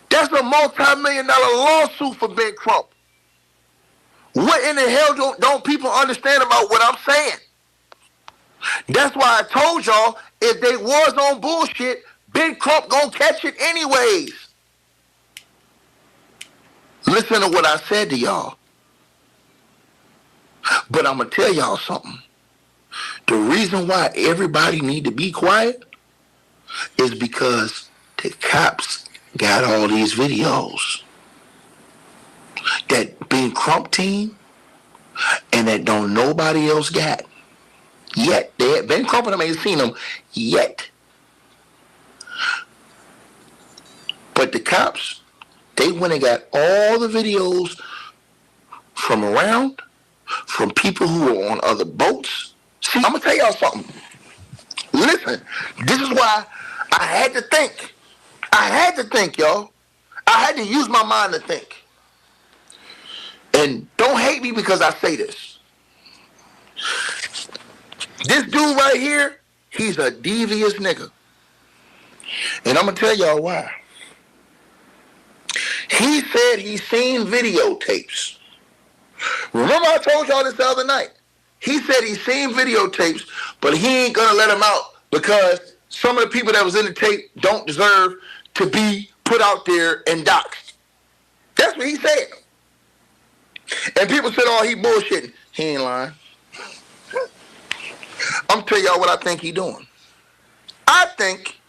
Speaker 4: That's a multi-million-dollar lawsuit for Ben Crump. What in the hell don't people understand about what I'm saying? That's why I told y'all, if they was on bullshit, Ben Crump gonna catch it anyways. Listen to what I said to y'all. But I'm gonna tell y'all something. The reason why everybody need to be quiet is because the cops got all these videos that Ben Crump team and that don't nobody else got yet. Ben Crump and them ain't seen them yet. But the cops, they went and got all the videos from around, from people who were on other boats. See, I'm gonna tell y'all something. Listen, this is why I had to think. I had to think, y'all. I had to use my mind to think. And don't hate me because I say this. This dude right here, he's a devious nigga. And I'm gonna tell y'all why. He said he's seen videotapes. Remember I told y'all this the other night? He said he's seen videotapes, but he ain't gonna let them out because some of the people that was in the tape don't deserve to be put out there and doxxed. That's what he said. And people said, oh, he bullshitting. He ain't lying. I'm telling y'all what I think he doing. I think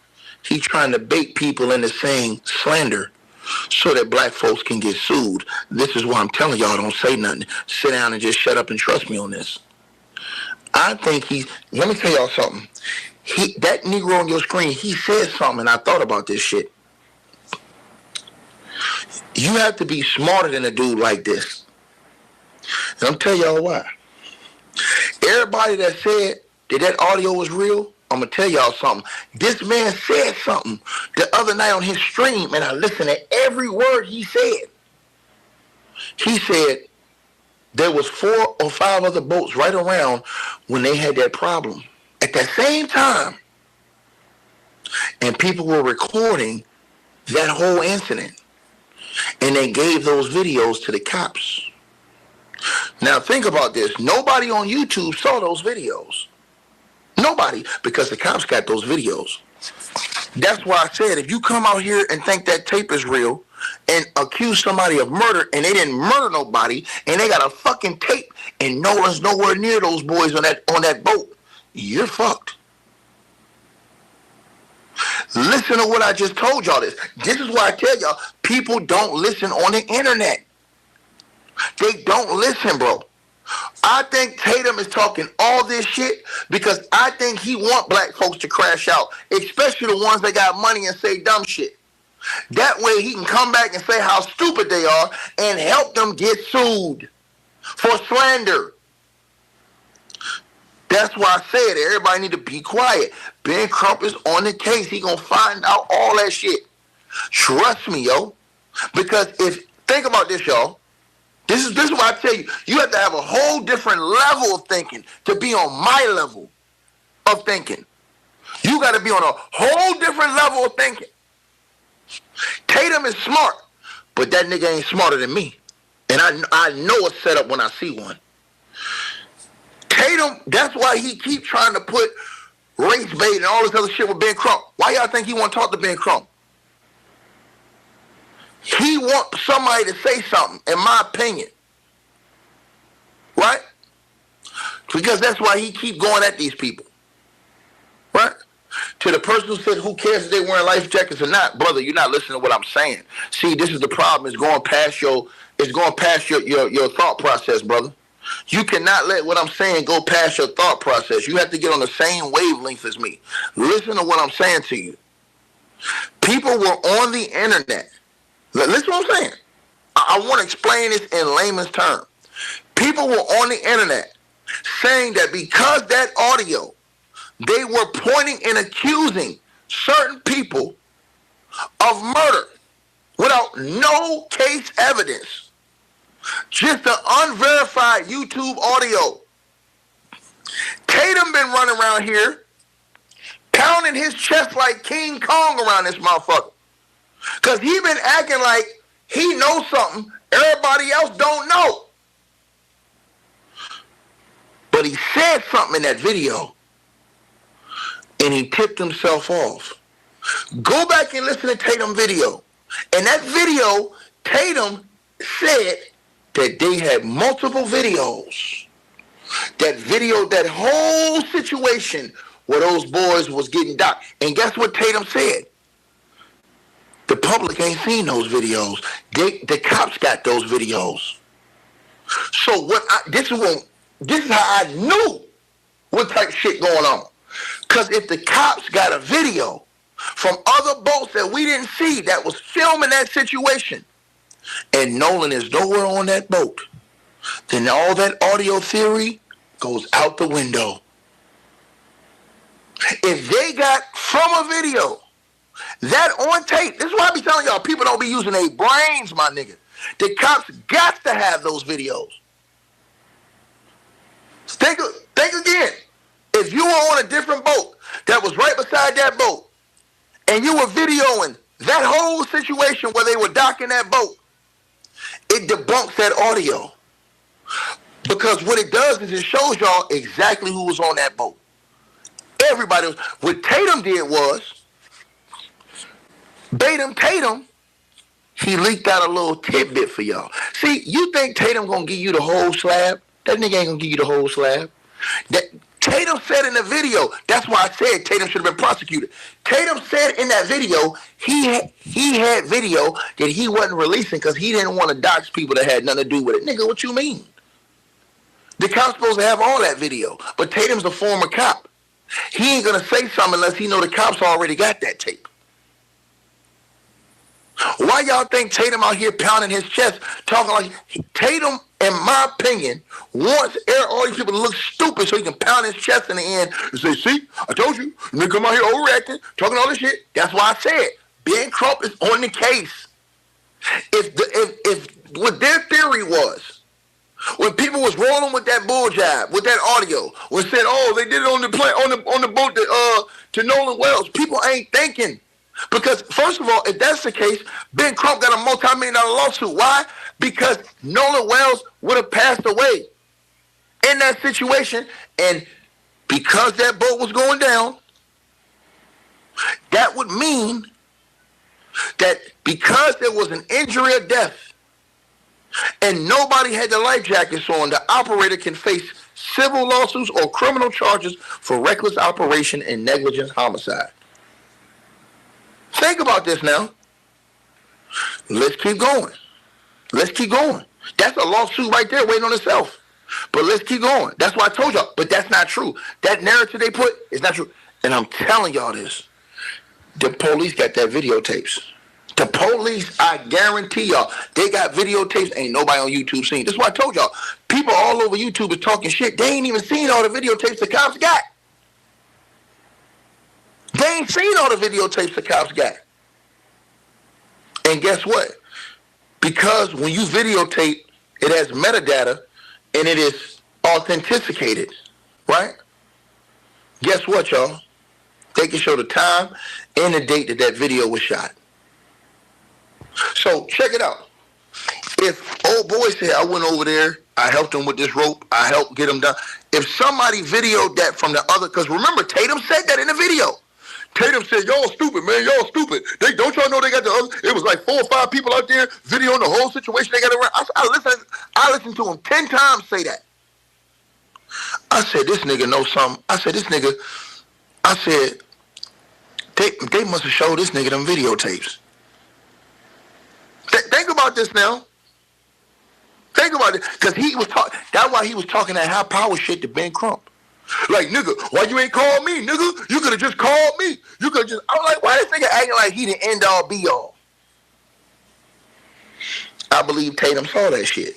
Speaker 4: he trying to bait people into saying slander so that black folks can get sued. This is why I'm telling y'all, don't say nothing. Sit down and just shut up and trust me on this. I think let me tell y'all something. That Negro on your screen, he said something, and I thought about this shit. You have to be smarter than a dude like this. And I'm telling y'all why. Everybody that said that audio was real, I'm going to tell y'all something. This man said something the other night on his stream, and I listened to every word he said. He said there was 4 or 5 other boats right around when they had that problem at that same time. And people were recording that whole incident. And they gave those videos to the cops. Now think about this. Nobody on YouTube saw those videos. Nobody, because the cops got those videos. That's why I said, if you come out here and think that tape is real and accuse somebody of murder and they didn't murder nobody and they got a fucking tape and no one's nowhere near those boys on that boat, you're fucked. Listen to what I just told y'all this. This is why I tell y'all, people don't listen on the internet. They don't listen, bro. I think Tatum is talking all this shit because I think he want black folks to crash out, especially the ones that got money and say dumb shit. That way he can come back and say how stupid they are and help them get sued for slander. That's why I said everybody need to be quiet. Ben Crump is on the case. He gonna find out all that shit. Trust me, yo. Because think about this, y'all. This is why I tell you, you have to have a whole different level of thinking to be on my level of thinking. You got to be on a whole different level of thinking. Tatum is smart, but that nigga ain't smarter than me. And I know a setup when I see one. Tatum, that's why he keep trying to put race bait and all this other shit with Ben Crump. Why y'all think he want to talk to Ben Crump? He wants somebody to say something, in my opinion. Because that's why he keep going at these people. Right? To the person who said, who cares if they wearing life jackets or not? Brother, you're not listening to what I'm saying. See, this is the problem. It's going past your thought process, brother. You cannot let what I'm saying go past your thought process. You have to get on the same wavelength as me. Listen to what I'm saying to you. People were on the internet. Listen to what I'm saying. I want to explain this in layman's terms. People were on the internet saying that because that audio, they were pointing and accusing certain people of murder without no case evidence. Just an unverified YouTube audio. Tatum been running around here pounding his chest like King Kong around this motherfucker. Because he been acting like he knows something everybody else don't know. But he said something in that video and he tipped himself off. Go back and listen to Tatum's video. In that video, Tatum said that they had multiple videos. That whole situation where those boys was getting docked. And guess what Tatum said? The public ain't seen those videos. The cops got those videos. So this is how I knew what type of shit going on. Because if the cops got a video from other boats that we didn't see that was filming that situation, and Nolan is nowhere on that boat, then all that audio theory goes out the window. If they got from a video that on tape, this is why I be telling y'all, people don't be using their brains, my nigga. The cops got to have those videos. Think again. If you were on a different boat that was right beside that boat, and you were videoing that whole situation where they were docking that boat, it debunks that audio. Because what it does is it shows y'all exactly who was on that boat. Everybody was. What Tatum did was, Tatum, he leaked out a little tidbit for y'all. See, you think Tatum gonna give you the whole slab? That nigga ain't gonna give you the whole slab. That Tatum said in the video, that's why I said Tatum should have been prosecuted. Tatum said in that video, he had video that he wasn't releasing because he didn't want to dox people that had nothing to do with it. Nigga, what you mean? The cop's supposed to have all that video, but Tatum's a former cop. He ain't gonna say something unless he know the cops already got that tape. Why y'all think Tatum out here pounding his chest, talking like Tatum, in my opinion, wants all these people to look stupid so he can pound his chest in the end and say, see, I told you, nigga come out here overreacting, talking all this shit. That's why I said, Ben Crump is on the case. If what their theory was, when people was rolling with that bull jive, with that audio, when said, oh, they did it on the plane, on the boat to Nolan Wells, people ain't thinking. Because, first of all, if that's the case, Ben Crump got a multi-million-dollar lawsuit. Why? Because Nolan Wells would have passed away in that situation. And because that boat was going down, that would mean that because there was an injury or death and nobody had the life jackets on, the operator can face civil lawsuits or criminal charges for reckless operation and negligent homicide. Think about this now. Let's keep going. Let's keep going. That's a lawsuit right there waiting on itself. But let's keep going. That's why I told y'all. But that's not true. That narrative they put is not true. And I'm telling y'all this. The police got that videotapes. The police, I guarantee y'all, they got videotapes. Ain't nobody on YouTube seen. That's why I told y'all. People all over YouTube is talking shit. They ain't even seen all the videotapes the cops got. They ain't seen all the videotapes the cops got. And guess what? Because when you videotape, it has metadata and it is authenticated, right? Guess what, y'all? They can show the time and the date that video was shot. So check it out. If old boy said, I went over there, I helped him with this rope, I helped get him done. If somebody videoed that from the other, because remember, Tatum said that in the video. Tatum said, y'all stupid, man, y'all stupid. Don't y'all know they got the other? It was like 4 or 5 people out there videoing the whole situation. They got around. I listened to him 10 times say that. I said, this nigga knows something. I said, they must have showed this nigga them videotapes. Think about this now. Think about it. Because he was talking, that's why he was talking that high power shit to Ben Crump. Like, nigga, why you ain't called me, nigga? You could have just called me. You could have just, I was like, why this nigga acting like he the end all be all? I believe Tatum saw that shit.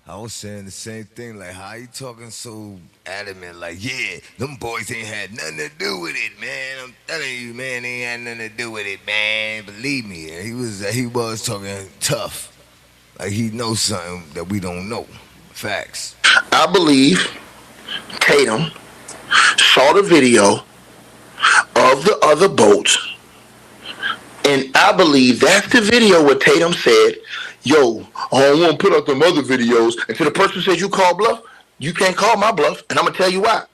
Speaker 1: I was saying the same thing, like, how you talking so adamant, like, yeah, them boys ain't had nothing to do with it, man. I'm telling you, man, they ain't had nothing to do with it, man. Believe me, he was talking tough, like he knows something that we don't know. Facts.
Speaker 4: I believe Tatum saw the video of the other boats, and I believe that's the video where Tatum said, yo, I don't want to put up them other videos. And to the person who says you call bluff, you can't call my bluff, and I'm going to tell you why.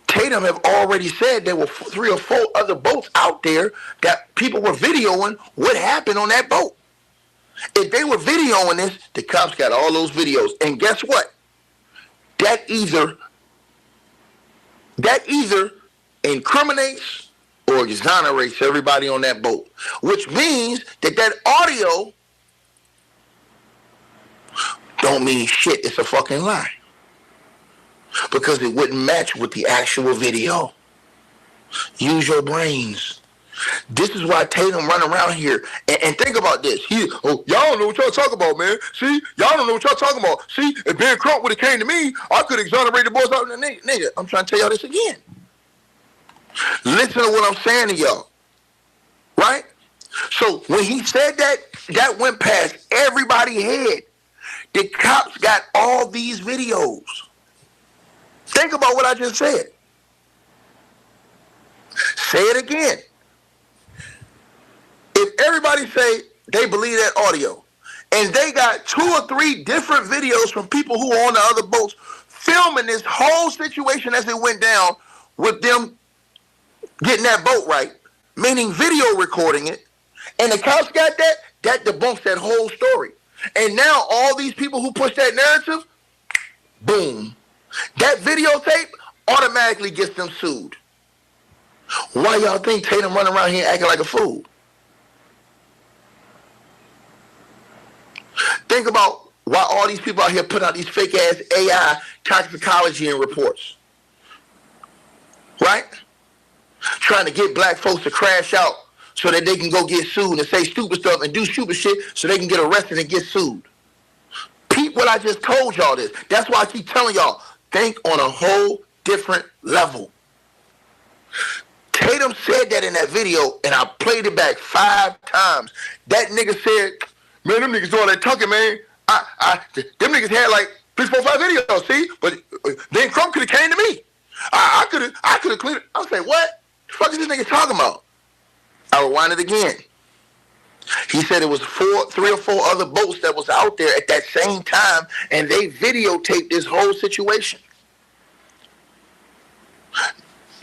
Speaker 4: Tatum have already said there were 3 or 4 other boats out there that people were videoing what happened on that boat. If they were videoing this, the cops got all those videos. And guess what? That either incriminates or exonerates everybody on that boat, which means that audio don't mean shit. It's a fucking lie. Because it wouldn't match with the actual video. Use your brains. This is why Tatum run around here. And think about this. Y'all don't know what y'all talking about, man. See? Y'all don't know what y'all talking about. See? If Ben Crump would have came to me, I could exonerate the boys out in the nigga. I'm trying to tell y'all this again. Listen to what I'm saying to y'all. Right? So when he said that, that went past everybody's head. The cops got all these videos. Think about what I just said. Say it again. If everybody say they believe that audio, and they got 2 or 3 different videos from people who are on the other boats filming this whole situation as it went down with them getting that boat right, meaning video recording it, and the cops got that debunks that whole story. And now all these people who push that narrative, boom, that videotape automatically gets them sued. Why y'all think Tatum running around here acting like a fool? Think about why all these people out here put out these fake ass AI toxicology and reports. Right? Trying to get black folks to crash out so that they can go get sued and say stupid stuff and do stupid shit so they can get arrested and get sued. Peep what I just told y'all this. That's why I keep telling y'all, think on a whole different level. Tatum said that in that video, and I played it back 5 times. That nigga said, man, them niggas do all that talking, man. Them niggas had like 3, 4, 5 videos, see? But then Crump could have came to me. I could have cleaned it. I was like, what? The fuck is this nigga talking about? I rewind it again. He said it was 3 or 4 other boats that was out there at that same time, and they videotaped this whole situation.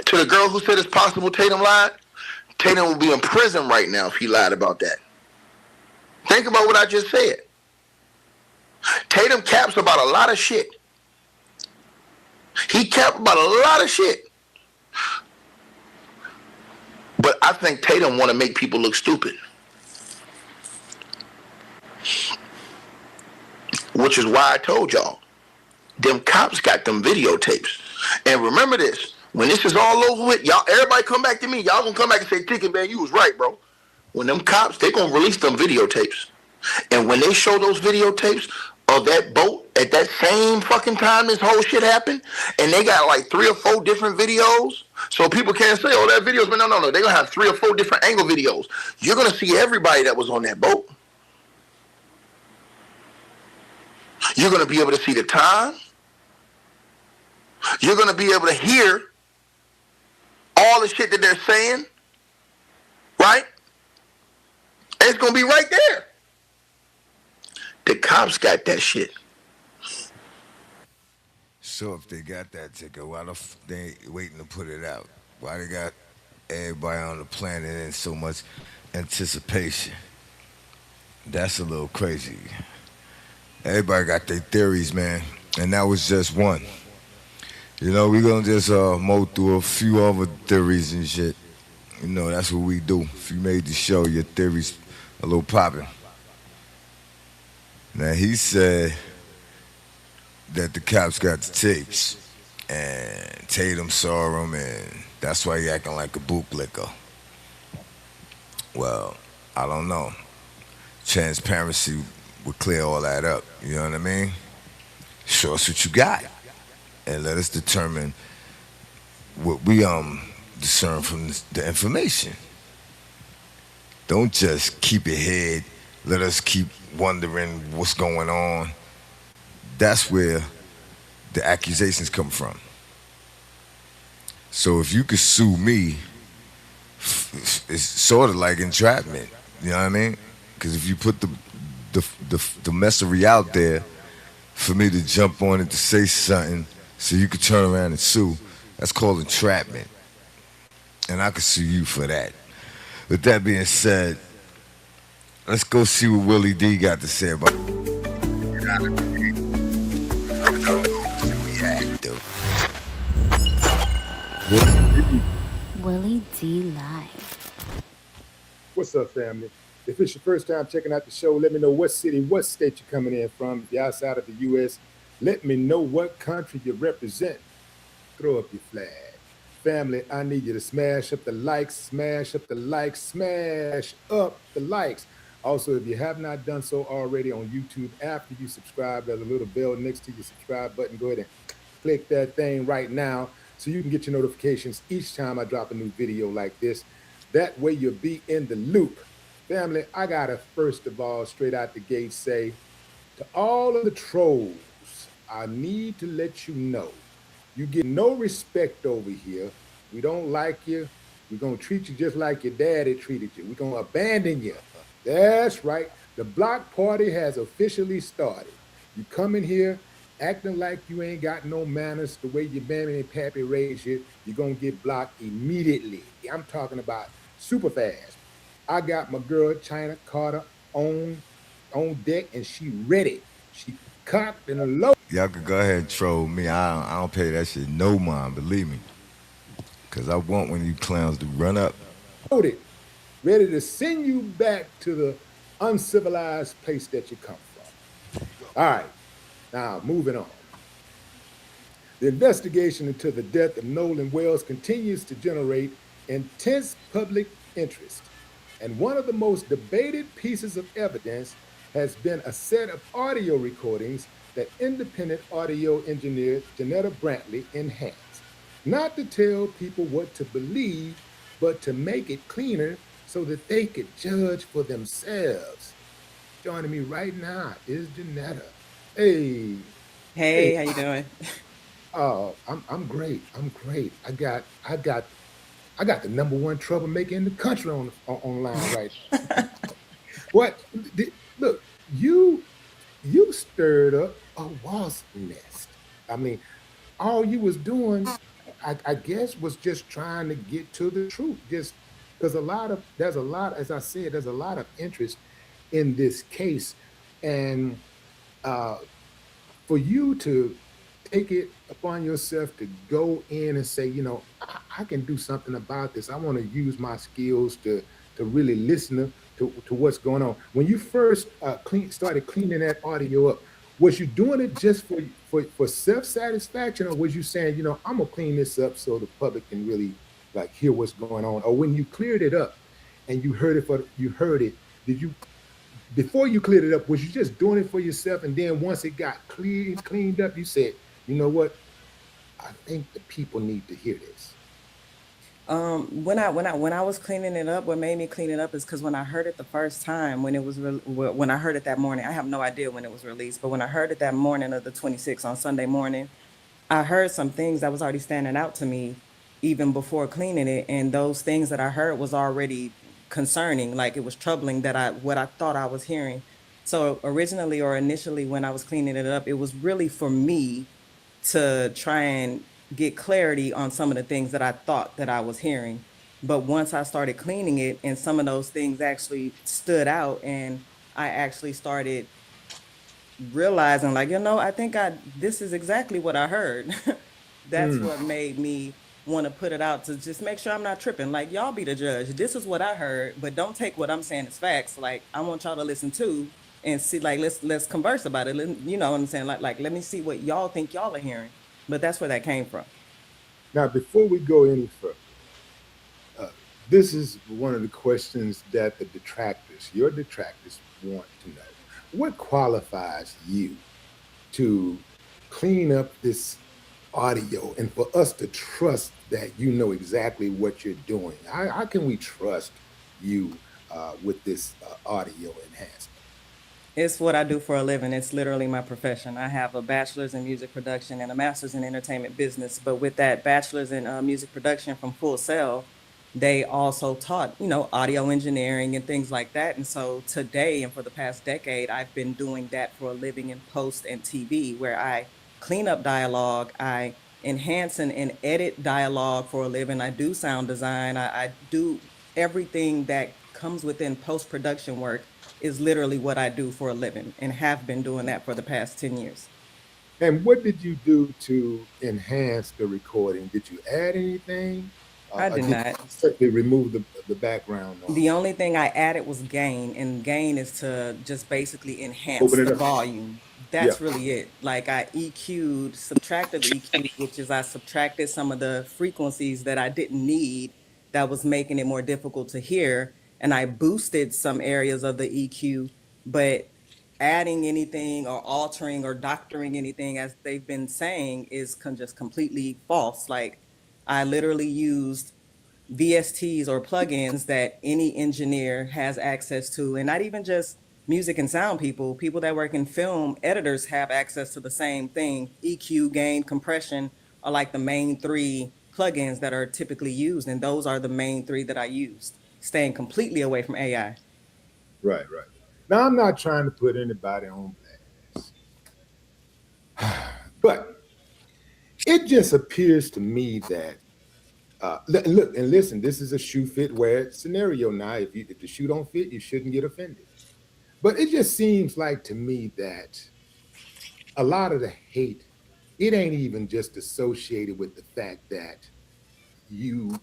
Speaker 4: To the girl who said it's possible Tatum lied, Tatum will be in prison right now if he lied about that. Think about what I just said. Tatum caps about a lot of shit. He capped about a lot of shit. But I think Tatum want to make people look stupid. Which is why I told y'all, them cops got them videotapes. And remember this, when this is all over with, y'all, everybody come back to me. Y'all gonna come back and say, Ticket Man, you was right, bro. When them cops, they gonna release them videotapes. And when they show those videotapes of that boat at that same fucking time this whole shit happened, and they got like 3 or 4 different videos, so people can't say, oh, that video's been, no. They're gonna have 3 or 4 different angle videos. You're gonna see everybody that was on that boat. You're gonna be able to see the time. You're gonna be able to hear all the shit that they're saying, right? And it's gonna be right there. The cops got that shit.
Speaker 1: So if they got that ticket, why they waiting to put it out? Why they got everybody on the planet in so much anticipation? That's a little crazy. Everybody got their theories, man, and that was just one. You know, we gonna just mow through a few other theories and shit. You know, that's what we do. If you made the show, your theories a little popping. Now he said that the cops got the tapes, and Tatum saw him, and that's why he acting like a bootlicker. Well, I don't know. Transparency would clear all that up. You know what I mean? Show us what you got, and let us determine what we discern from the information. Don't just keep it hid. Let us keep wondering what's going on. That's where the accusations come from. So if you could sue me, it's sort of like entrapment. You know what I mean? Because if you put the messery out there for me to jump on it to say something, so you could turn around and sue, that's called entrapment, and I could sue you for that. With that being said, let's go see what Willie D got to say about
Speaker 9: Willie D Live.
Speaker 10: What's up, family? If it's your first time checking out the show, let me know what city, what state you're coming in from. If you're outside of the U.S., let me know what country you represent. Throw up your flag. Family, I need you to smash up the likes, smash up the likes, smash up the likes. Also, if you have not done so already on YouTube, after you subscribe, there's a little bell next to your subscribe button. Go ahead and click that thing right now so you can get your notifications each time I drop a new video like this. That way you'll be in the loop. Family, I gotta first of all, straight out the gate, say to all of the trolls, I need to let you know, you get no respect over here. We don't like you. We're gonna treat you just like your daddy treated you. We're gonna abandon you. That's right. The block party has officially started. You come in here acting like you ain't got no manners the way your mammy and pappy raised you, you're gonna get blocked immediately. I'm talking about super fast. I got my girl China Carter on deck, and she ready. She cocked and loaded.
Speaker 1: Y'all could go ahead and troll me. I don't pay that shit no mind, believe me. Cause I want one of you clowns to run up.
Speaker 10: Ready to send you back to the uncivilized place that you come from. All right, now moving on. The investigation into the death of Nolan Wells continues to generate intense public interest. And one of the most debated pieces of evidence has been a set of audio recordings that independent audio engineer Janetta Brantley enhanced. Not to tell people what to believe, but to make it cleaner so that they could judge for themselves. Joining me right now is Janetta. Hey.
Speaker 11: Hey, how you doing?
Speaker 10: Oh, I'm great. I'm great. I got the number one troublemaker in the country online right now. What? Look, you stirred up a wasp nest. I mean, all you was doing, I guess, was just trying to get to the truth. Just because there's a lot, as I said, there's a lot of interest in this case, and for you to take it upon yourself to go in and say, I can do something about this. I want to use my skills to really listen to what's going on. When you first started cleaning that audio up, was you doing it just for self-satisfaction, or was you saying, I'm gonna clean this up so the public can really like hear what's going on? Or when you cleared it up and you heard it, did you, before you cleared it up, was you just doing it for yourself, and then once it got cleaned up, you said, you know what? I think the people need to hear this.
Speaker 11: When I was cleaning it up, what made me clean it up is because when I heard it the first time, when I heard it that morning, I have no idea when it was released, but when I heard it that morning of the 26th on Sunday morning, I heard some things that was already standing out to me even before cleaning it, and those things that I heard was already concerning, like it was troubling what I thought I was hearing. So originally or initially when I was cleaning it up, it was really for me to try and get clarity on some of the things that I thought that I was hearing. But once I started cleaning it and some of those things actually stood out, and I actually started realizing like, I think this is exactly what I heard. That's what made me want to put it out to just make sure I'm not tripping. Like, y'all be the judge. This is what I heard, but don't take what I'm saying as facts. Like, I want y'all to listen too and see, like, let's converse about it. You know what I'm saying? Like let me see what y'all think y'all are hearing. But that's where that came from.
Speaker 10: Now, before we go any further, this is one of the questions that your detractors, want to know. What qualifies you to clean up this audio and for us to trust that you know exactly what you're doing? How can we trust you with this audio enhancement?
Speaker 11: It's what I do for a living. It's literally my profession. I have a bachelor's in music production and a master's in entertainment business. But with that bachelor's in music production from Full Sail, they also taught, audio engineering and things like that. And so today and for the past decade, I've been doing that for a living in post and TV, where I clean up dialogue, I enhance and edit dialogue for a living. I do sound design. I do everything that comes within post production work is literally what I do for a living and have been doing that for the past 10 years.
Speaker 10: And what did you do to enhance the recording? Did you add anything?
Speaker 11: I did
Speaker 10: Or did
Speaker 11: not.
Speaker 10: you simply remove the background noise?
Speaker 11: The only thing I added was gain, and gain is to just basically enhance
Speaker 10: Open it
Speaker 11: the
Speaker 10: up.
Speaker 11: volume. That's really it. Like I EQ'd, subtractive EQ, which is I subtracted some of the frequencies that I didn't need that was making it more difficult to hear. And I boosted some areas of the EQ, but adding anything or altering or doctoring anything, as they've been saying, is just completely false. Like I literally used VSTs or plugins that any engineer has access to, and not even just music and sound people that work in film, editors have access to the same thing. EQ, gain, compression are like the main three plugins that are typically used, and those are the main three that I used, staying completely away from AI.
Speaker 10: Right. Now, I'm not trying to put anybody on blast, but it just appears to me that look and listen. This is a shoe fit wear scenario. Now, if the shoe don't fit, you shouldn't get offended. But it just seems like to me that a lot of the hate, it ain't even just associated with the fact that you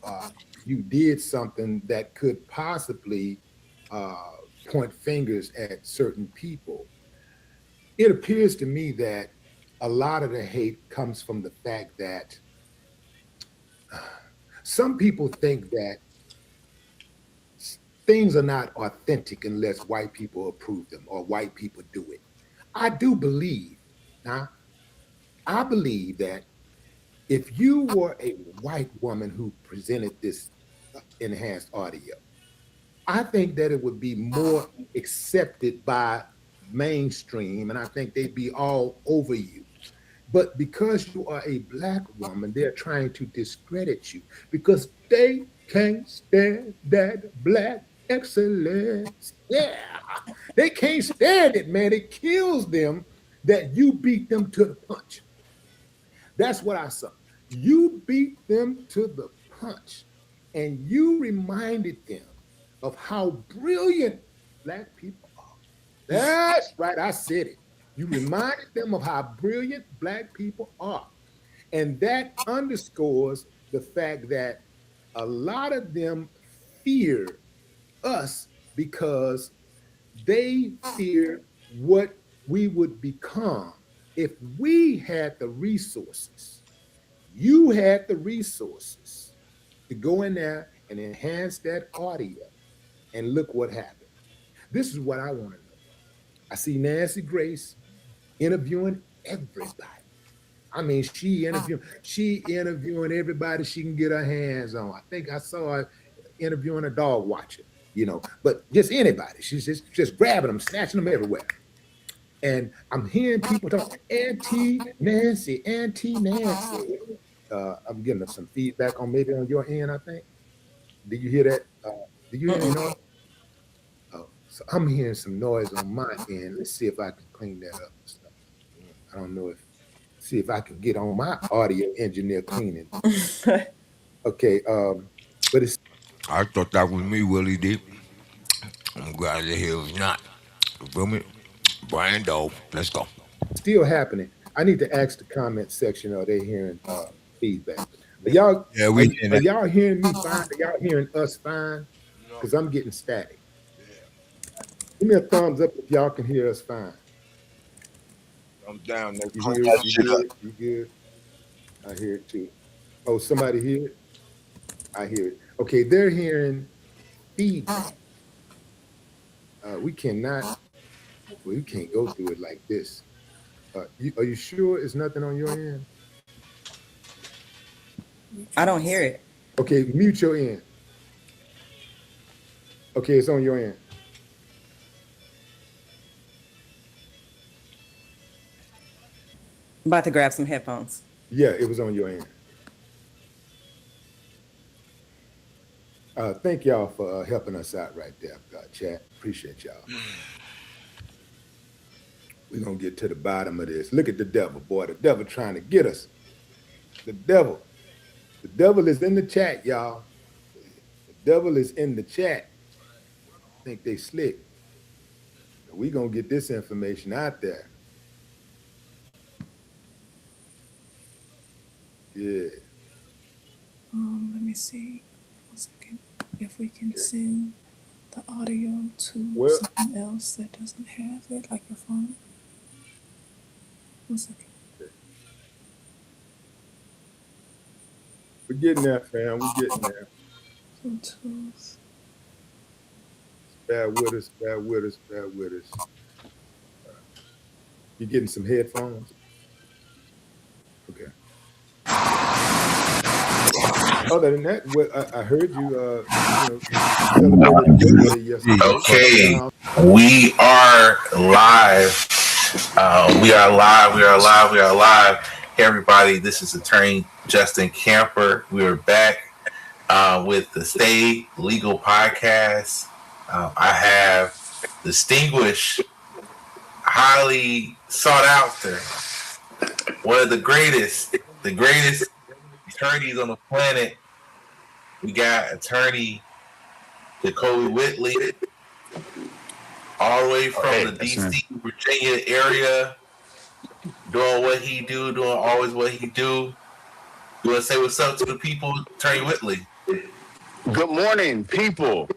Speaker 10: did something that could possibly point fingers at certain people. It appears to me that a lot of the hate comes from the fact that some people think that things are not authentic unless white people approve them or white people do it. I do believe, now, I believe that if you were a white woman who presented this enhanced audio, I think that it would be more accepted by mainstream, and I think they'd be all over you. But because you are a black woman, they're trying to discredit you because they can't stand that black excellence. Yeah, they can't stand it, man. It kills them that you beat them to the punch. That's what I saw. You beat them to the punch, and you reminded them of how brilliant black people are. That's right, I said it. You reminded them of how brilliant black people are. And that underscores the fact that a lot of them fear us because they fear what we would become if we had the resources. You had the resources to go in there and enhance that audio, and look what happened. This is what I want to know. I see Nancy Grace interviewing everybody. I mean, she interviewing everybody she can get her hands on. I think I saw her interviewing a dog watcher, but just anybody. She's just grabbing them, snatching them everywhere. And I'm hearing people talk, Auntie Nancy, Auntie Nancy. I'm getting some feedback on maybe on your end, I think. Did you hear that? Did you hear any noise? Oh, so I'm hearing some noise on my end. Let's see if I can clean that up and stuff. I don't know see if I can get on my audio engineer cleaning. Okay, but it's.
Speaker 1: I thought that was me, Willie D. I'm glad to hear it's not. You feel me? Brando. Let's go.
Speaker 10: Still happening. I need to ask the comment section, are they hearing feedback? Are y'all,
Speaker 1: Yeah, we
Speaker 10: are y'all hearing me fine? Are y'all hearing us fine? Because I'm getting static. Give me a thumbs up if y'all can hear us fine.
Speaker 1: I'm down there.
Speaker 10: You hear it? You good? You good? I hear it too. Oh, somebody hear it? I hear it. Okay, they're hearing feedback. We can't go through it like this. Are you sure it's nothing on your end?
Speaker 11: I don't hear it.
Speaker 10: Okay, mute your end. Okay, it's on your end.
Speaker 11: I'm about to grab some headphones.
Speaker 10: Yeah, it was on your end. Thank y'all for helping us out right there, chat. Appreciate y'all. We're going to get to the bottom of this. Look at the devil, boy. The devil trying to get us. The devil. The devil is in the chat, y'all. The devil is in the chat. I think they slick. We're going to get this information out there. Yeah.
Speaker 12: Let me see. 1 second. If we can send the audio to something else that doesn't have it, like your phone. 1 second.
Speaker 10: We're getting there, fam. We're getting there.
Speaker 12: Bluetooth.
Speaker 10: Bear with us, bear with us, bear with us. You getting some headphones? Okay. Other than that, what I heard you, celebrated your birthday yesterday.
Speaker 13: Okay, we are live. We are live. Hey, everybody, this is attorney Justin Camper. We are back with the Stay Legal podcast. I have distinguished, highly sought after, one of the greatest attorneys on the planet. We got attorney Jacoby Whitley, all the way from the DC, Virginia area, doing what he do, doing always what he do. You want to say what's up to the people, Attorney Whitley?
Speaker 14: Good morning, people.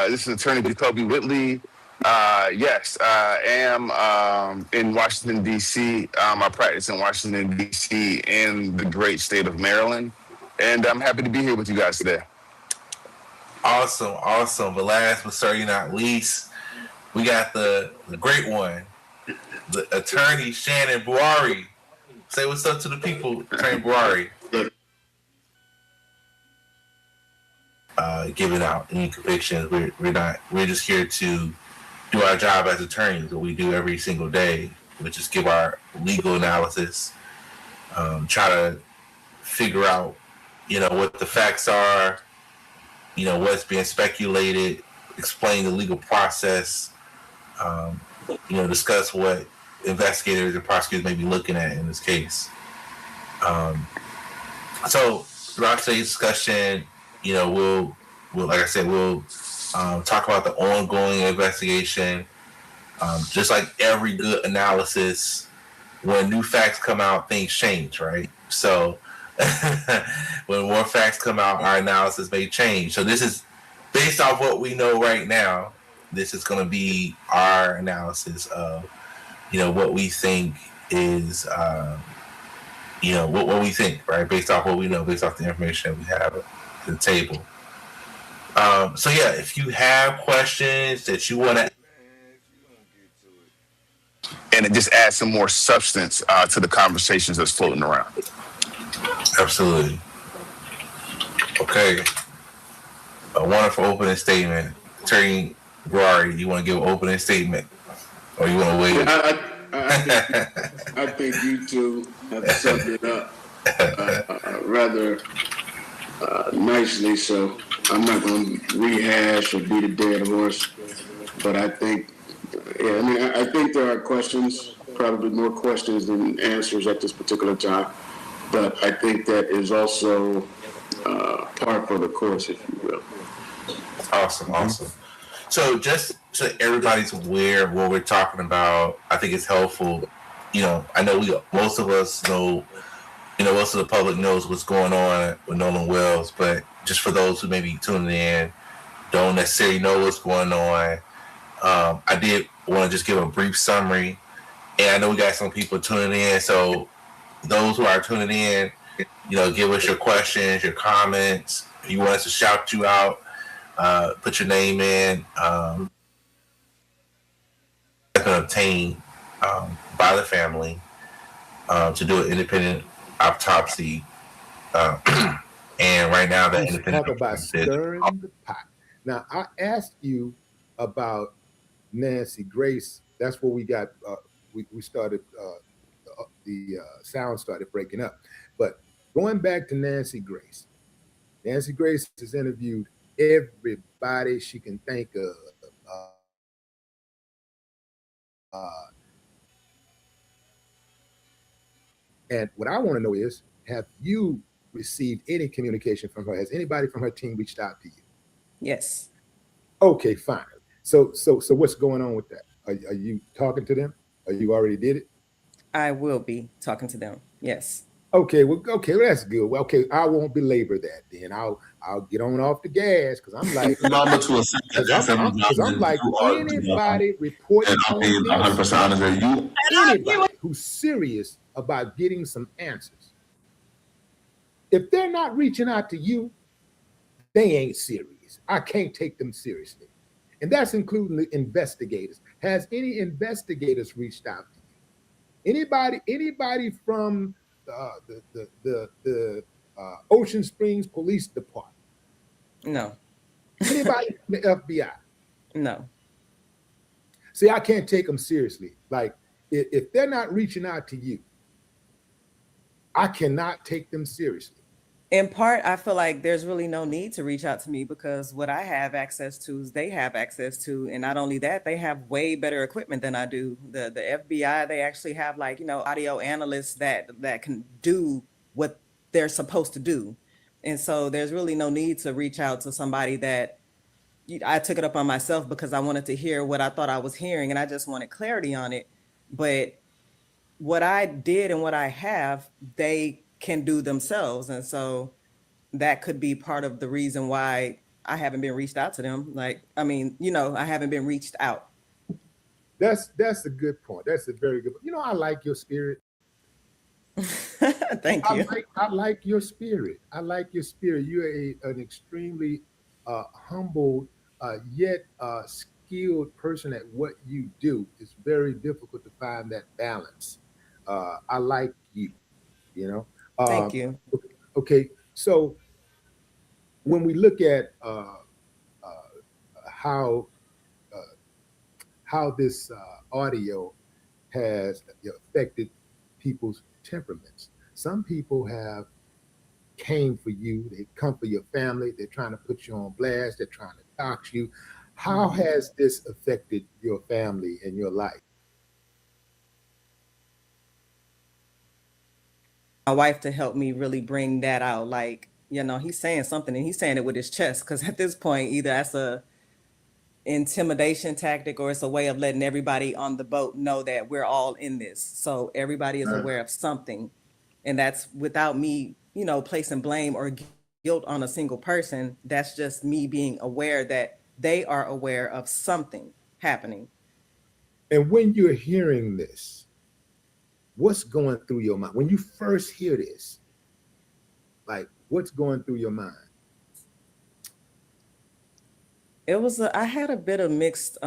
Speaker 14: This is Attorney Jacoby Whitley. Yes, I am in Washington, D.C. I practice in Washington, D.C. in the great state of Maryland. And I'm happy to be here with you guys today.
Speaker 13: Awesome. But last but certainly not least, we got the great one, the Attorney Shannon Buhari. Say what's up to the people, Attorney Buhari. Giving out any convictions. We're just here to do our job as attorneys, that we do every single day, which is give our legal analysis, try to figure out, what the facts are, what's being speculated, explain the legal process, discuss what investigators and prosecutors may be looking at in this case. So throughout today's discussion, we'll like I said, we'll talk about the ongoing investigation. Just like every good analysis, when new facts come out, things change, right? So when more facts come out, our analysis may change. So this is based off what we know right now. This is going to be our analysis of, what we think is, what we think, right? Based off what we know, based off the information that we have at the table. So yeah, if you have questions that you want to,
Speaker 14: and it just adds some more substance to the conversations that's floating around.
Speaker 13: Absolutely. Okay. A wonderful opening statement. Attorney Buhari, you want to give an opening statement? Or you want to wait?
Speaker 15: I think you two have summed it up rather nicely, so I'm not going to rehash or beat a dead horse, but I think, I think there are questions, probably more questions than answers at this particular time, but I think that is also par for the course, if you will.
Speaker 13: Awesome. So just so everybody's aware of what we're talking about, I think it's helpful. I know most of us know, most of the public knows what's going on with Nolan Wells, but just for those who may be tuning in, don't necessarily know what's going on. I did want to just give a brief summary, and I know we got some people tuning in, so those who are tuning in, give us your questions, your comments. If you want us to shout you out, put your name in. Been obtained by the family to do an independent autopsy, and right now that independent
Speaker 10: talk about stirring the pot. Now, I asked you about Nancy Grace. That's where we got we started the sound started breaking up. But going back to Nancy Grace has interviewed everybody she can think of. And what I want to know is, have you received any communication from her? Has anybody from her team reached out to you?
Speaker 11: Yes.
Speaker 10: Okay, fine. So what's going on with that? Are you talking to them? Or you already did it?
Speaker 11: I will be talking to them. Yes.
Speaker 10: Okay, well, that's good. Well, okay, I won't belabor that then. I'll get on off the gas because I'm like, I'm like anybody reporting on this, anybody who's serious about getting some answers. If they're not reaching out to you, they ain't serious. I can't take them seriously. And that's including the investigators. Has any investigators reached out to you? Anybody from the Ocean Springs Police Department?
Speaker 11: No.
Speaker 10: Anybody from the FBI?
Speaker 11: No.
Speaker 10: See, I can't take them seriously. Like, if they're not reaching out to you, I cannot take them seriously.
Speaker 11: In part, I feel like there's really no need to reach out to me because what I have access to is they have access to. And not only that, they have way better equipment than I do. The FBI, they actually have audio analysts that can do what they're supposed to do. And so there's really no need to reach out to somebody that I took it up on myself because I wanted to hear what I thought I was hearing and I just wanted clarity on it. But what I did and what I have, they can do themselves. And so that could be part of the reason why I haven't been reached out to them. I haven't been reached out.
Speaker 10: That's a good point. That's a very good point. I like your spirit.
Speaker 11: Thank you.
Speaker 10: I like your spirit. I like your spirit. You're an extremely humble yet skilled person at what you do. It's very difficult to find that balance. I like you,
Speaker 11: Thank you.
Speaker 10: Okay, so when we look at how this audio has affected people's temperaments, some people have came for you, they come for your family, they're trying to put you on blast, they're trying to dox you. How has this affected your family and your life?
Speaker 11: My wife to help me really bring that out. He's saying something and he's saying it with his chest. Because at this point, either that's a intimidation tactic or it's a way of letting everybody on the boat know that we're all in this. So everybody is aware of something. And that's without me, placing blame or guilt on a single person. That's just me being aware that they are aware of something happening.
Speaker 10: And when you're hearing this, what's going through your mind? When you first hear this, what's going through your mind?
Speaker 11: I had a bit of mixed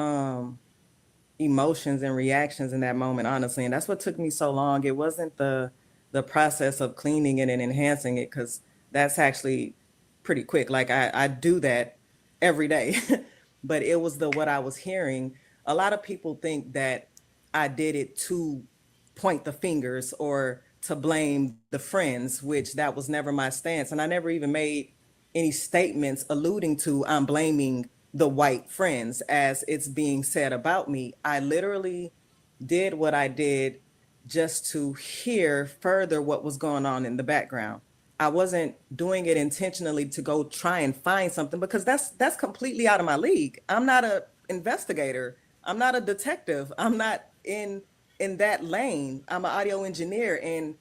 Speaker 11: emotions and reactions in that moment, honestly. And that's what took me so long. It wasn't the process of cleaning it and enhancing it, because that's actually pretty quick. I do that every day. But it was what I was hearing. A lot of people think that I did it to point the fingers or to blame the friends, which that was never my stance. And I never even made any statements alluding to I'm blaming the white friends as it's being said about me. I literally did what I did just to hear further what was going on in the background. I wasn't doing it intentionally to go try and find something, because that's completely out of my league. I'm not investigator. I'm not a detective. I'm not in that lane. I'm an audio engineer, and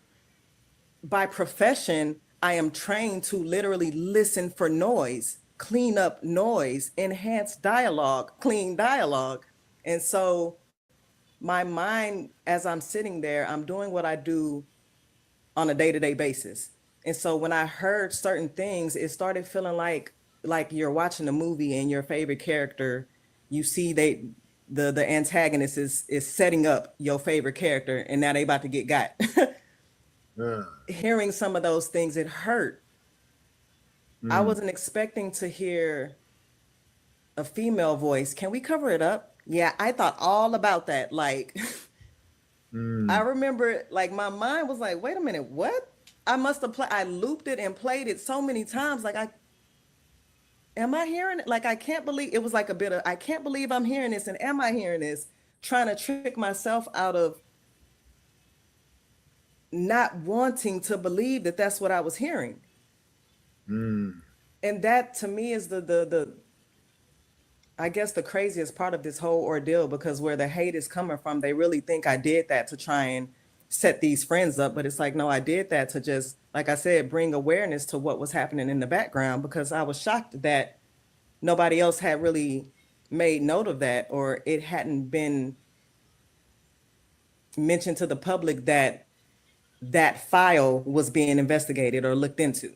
Speaker 11: by profession, I am trained to literally listen for noise, clean up noise, enhance dialogue, clean dialogue. And so my mind, as I'm sitting there, I'm doing what I do on a day-to-day basis. And so when I heard certain things, it started feeling like you're watching a movie and your favorite character, you see the antagonist is setting up your favorite character and now they about to get got. Hearing some of those things, it hurt. I wasn't expecting to hear a female voice. Can we cover it up? Yeah, I thought all about that. Like, I remember, like, my mind was like, wait a minute, what? I must have played, I looped it and played it so many times. Like, am I hearing it? Like, I can't believe it was like a bit of, I can't believe I'm hearing this. And am I hearing this? Trying to trick myself out of not wanting to believe that that's what I was hearing. And that to me is the I guess the craziest part of this whole ordeal, because where the hate is coming from, they really think I did that to try and set these friends up. But it's like, no, I did that to just, like I said, bring awareness to what was happening in the background, because I was shocked that nobody else had really made note of that, or it hadn't been mentioned to the public that that file was being investigated or looked into.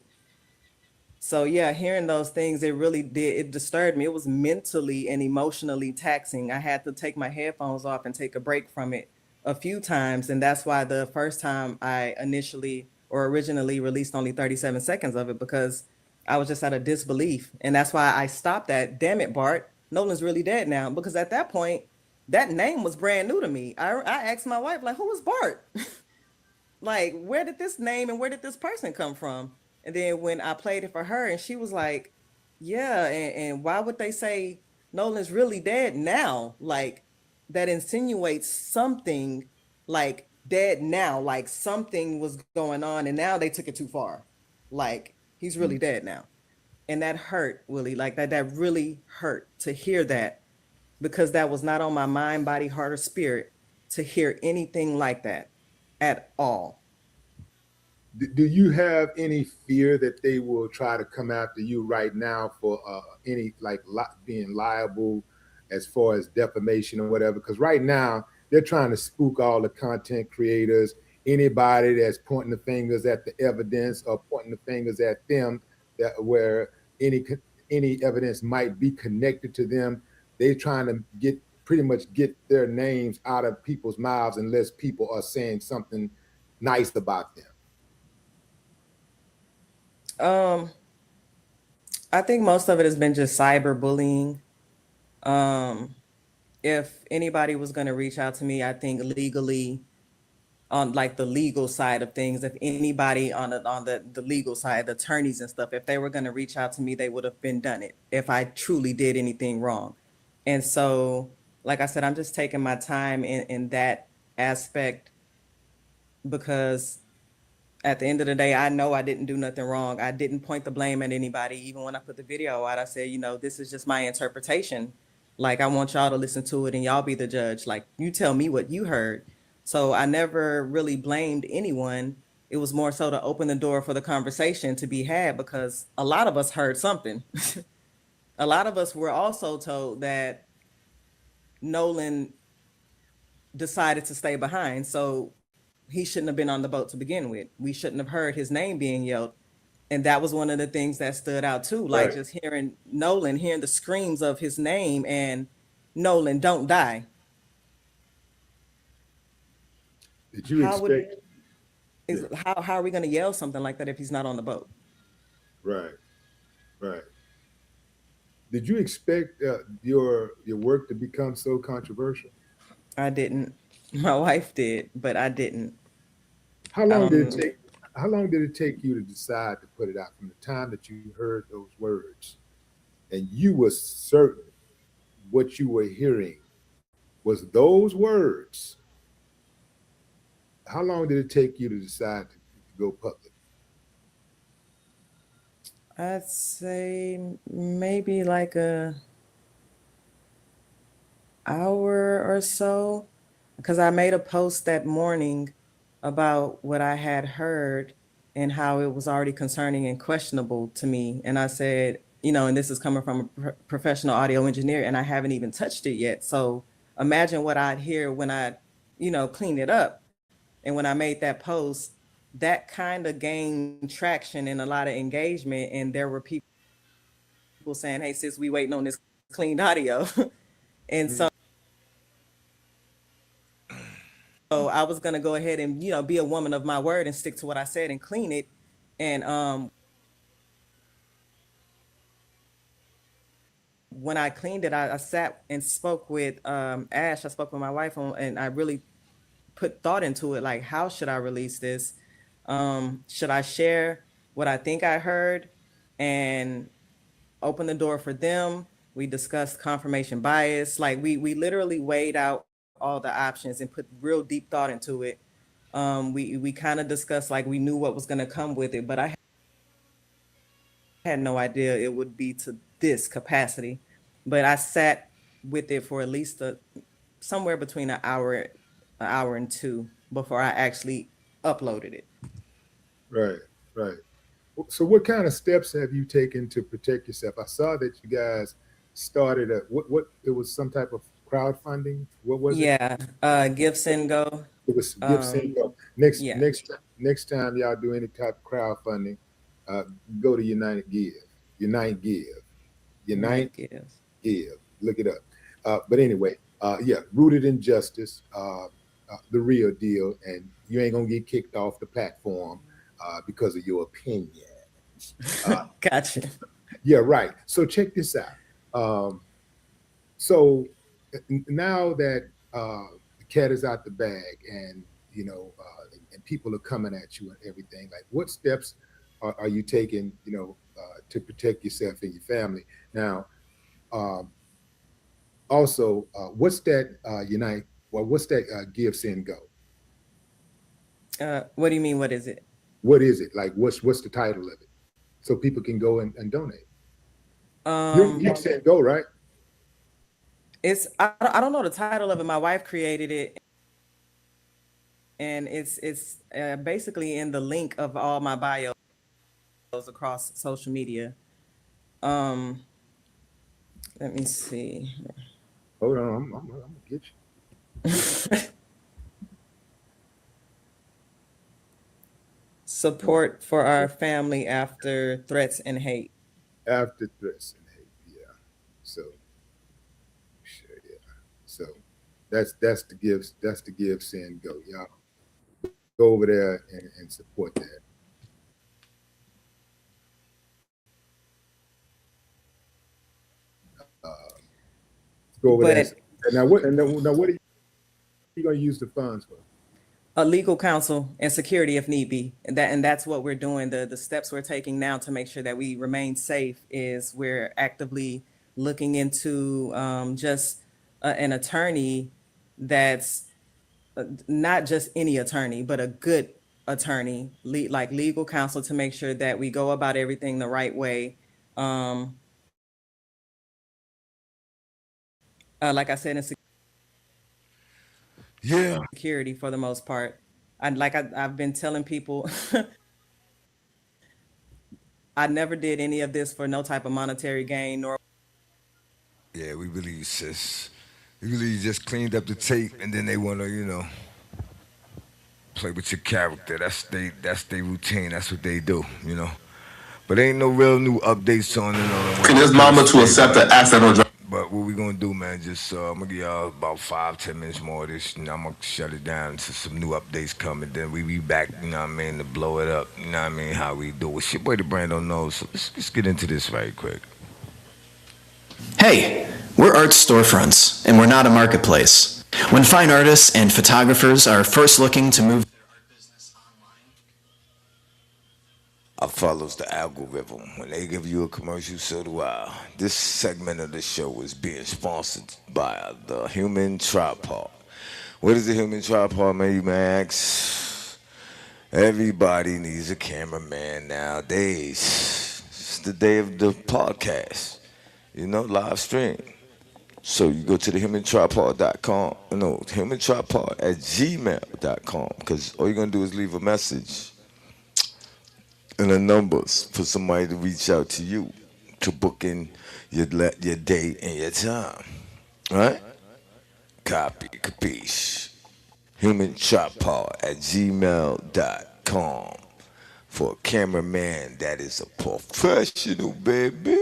Speaker 11: So yeah, hearing those things, it really did, it disturbed me. It was mentally and emotionally taxing. I had to take my headphones off and take a break from it a few times. And that's why the first time I initially or originally released only 37 seconds of it, because I was just out of disbelief. And that's why I stopped at, damn it, Bart, Nolan's really dead now. Because at that point, that name was brand new to me. I asked my wife, like, who was Bart? Like, where did this name and where did this person come from? And then when I played it for her, and she was like, yeah, and why would they say Nolan's really dead now? Like, that insinuates something, like dead now, like something was going on and now they took it too far. Like, he's really dead now. And that hurt, Willie. Like, that really hurt to hear that, because that was not on my mind, body, heart, or spirit to hear anything like that at all.
Speaker 10: Do you have any fear that they will try to come after you right now for any like being liable as far as defamation or whatever? Because right now they're trying to spook all the content creators, anybody that's pointing the fingers at the evidence or pointing the fingers at them, that where any evidence might be connected to them. They're trying to pretty much get their names out of people's mouths unless people are saying something nice about them.
Speaker 11: I think most of it has been just cyberbullying. If anybody was going to reach out to me, I think legally, on like the legal side of things, if anybody on the legal side, the attorneys and stuff, if they were going to reach out to me, they would have been done it if I truly did anything wrong. And so, like I said, I'm just taking my time in that aspect, because at the end of the day, I know I didn't do nothing wrong. I didn't point the blame at anybody. Even when I put the video out, I said, you know, this is just my interpretation. Like, I want y'all to listen to it and y'all be the judge. Like, you tell me what you heard. So I never really blamed anyone. It was more so to open the door for the conversation to be had, because a lot of us heard something. A lot of us were also told that Nolan decided to stay behind. So he shouldn't have been on the boat to begin with. We shouldn't have heard his name being yelled. And that was one of the things that stood out too. Like, just hearing Nolan, hearing the screams of his name and Nolan, don't die.
Speaker 10: Did you expect?
Speaker 11: How are we going to yell something like that if he's not on the boat?
Speaker 10: Right. Did you expect your work to become so controversial?
Speaker 11: I didn't. My wife did, but I didn't.
Speaker 10: How long did it take? How long did it take you to decide to put it out, from the time that you heard those words and you were certain what you were hearing was those words? How long did it take you to decide to go public?
Speaker 11: I'd say maybe like a hour or so, because I made a post that morning about what I had heard and how it was already concerning and questionable to me. And I said, and this is coming from a professional audio engineer, and I haven't even touched it yet. So imagine what I'd hear when I, clean it up. And when I made that post, that kind of gained traction and a lot of engagement. And there were people saying, "Hey, sis, we waiting on this cleaned audio." And so I was gonna go ahead and be a woman of my word and stick to what I said and clean it. And when I cleaned it, I sat and spoke with Ash. I spoke with my wife and I really put thought into it. Like, how should I release this? Should I share what I think I heard and open the door for them? We discussed confirmation bias. Like we literally weighed out all the options and put real deep thought into it. We kind of discussed, like, we knew what was going to come with it, but I had no idea it would be to this capacity. But I sat with it for at least somewhere between an hour and two before I actually uploaded it.
Speaker 10: Right, right. So what kind of steps have you taken to protect yourself? I saw that you guys started what it was some type of crowdfunding. What was it?
Speaker 11: Yeah, Give Send Go.
Speaker 10: It was Give Send Go. Next time y'all do any type of crowdfunding, go to Unite Give. Unite Give. Unite Give. Look it up. But anyway, rooted in justice, the real deal, and you ain't gonna get kicked off the platform because of your opinion.
Speaker 11: Gotcha.
Speaker 10: Yeah, right. So check this out. So now that the cat is out the bag, and and people are coming at you and everything, like, what steps are you taking, to protect yourself and your family? Now, also, what's that Unite? Well, what's that Give Send Go?
Speaker 11: What do you mean? What is it?
Speaker 10: What is it? Like, what's the title of it? So people can go and donate. Give Send Go, right?
Speaker 11: I don't know the title of it. My wife created it, and it's basically in the link of all my bios across social media. Let me see.
Speaker 10: Hold on, I'm gonna get you.
Speaker 11: Support for our family after threats and hate.
Speaker 10: After threats and hate, yeah. So, sure, yeah. So, that's the Give Send Go. Y'all go over there and support that. Go over there. Now what are you going to use the funds for?
Speaker 11: A legal counsel and security if need be. And that's what we're doing. The steps we're taking now to make sure that we remain safe is we're actively looking into just an attorney that's not just any attorney, but a good attorney, like legal counsel, to make sure that we go about everything the right way. Like I said, security for the most part. I've been telling people, I never did any of this for no type of monetary gain nor.
Speaker 1: Yeah, we believe, sis. We believe you just cleaned up the tape, and then they want to, play with your character. That's their routine. That's what they do, But ain't no real new updates on it.
Speaker 13: Can this mama to accept the accidental drop?
Speaker 1: But what we gonna do, man? Just I'm gonna give y'all about 5-10 minutes more of this. I'm gonna shut it down to some new updates coming. Then we be back, to blow it up. How we do. It's your boy Dabrand don't know. So let's get into this right quick.
Speaker 16: Hey, we're art storefronts, and we're not a marketplace. When fine artists and photographers are first looking to move
Speaker 1: I follows the algorithm. When they give you a commercial, so do I. This segment of the show is being sponsored by the Human Tripod. What is the Human Tripod, man? You may ask. Everybody needs a cameraman nowadays. It's the day of the podcast, live stream. So you go to the humantripod.com, no, humantripod@gmail.com, because all you're going to do is leave a message and the numbers for somebody to reach out to you to book in your day and your time. Right? Copy, capiche. Humantripod@gmail.com for a cameraman that is a professional, baby.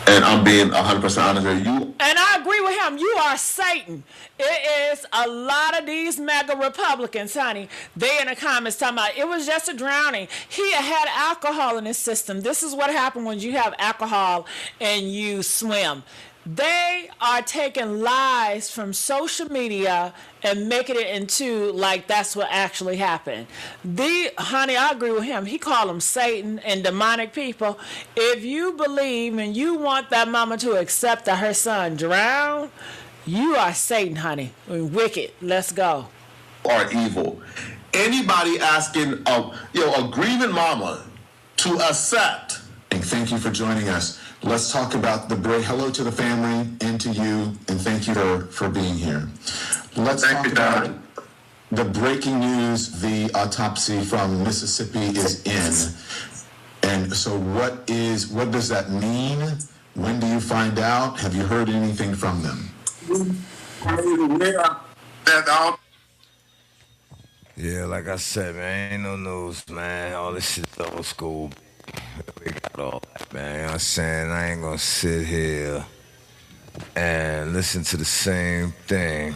Speaker 17: And I'm being 100% honest with you.
Speaker 18: And I agree with him. You are Satan. It is a lot of these mega Republicans, honey. They in the comments talking about it was just a drowning. He had alcohol in his system. This is what happened when you have alcohol and you swim. They are taking lies from social media and making it into like that's what actually happened. Honey, I agree with him. He called them Satan and demonic people. If you believe and you want that mama to accept that her son drowned, you are Satan, honey. Wicked. Let's go.
Speaker 17: Are evil. Anybody asking a grieving mama to accept.
Speaker 19: And thank you for joining us. Let's talk about hello to the family and to you, and thank you for being here. Let's talk about the breaking news. The autopsy from Mississippi is in. And so what does that mean? When do you find out? Have you heard anything from them?
Speaker 1: Yeah, like I said, man, ain't no news, man. All this shit old school. We got all that, man. You know what I'm saying? I ain't gonna sit here and listen to the same thing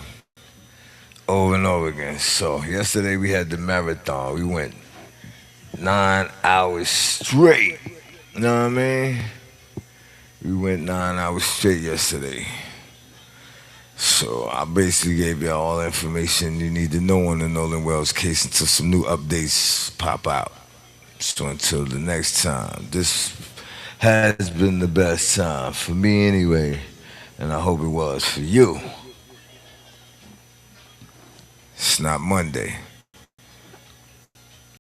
Speaker 1: over and over again. So yesterday we had the marathon. We went 9 hours straight. You know what I mean? We went 9 hours straight yesterday. So I basically gave you all the information you need to know on the Nolan Wells case until some new updates pop out. So until the next time, this has been the best time for me anyway, and I hope it was for you. It's not Monday.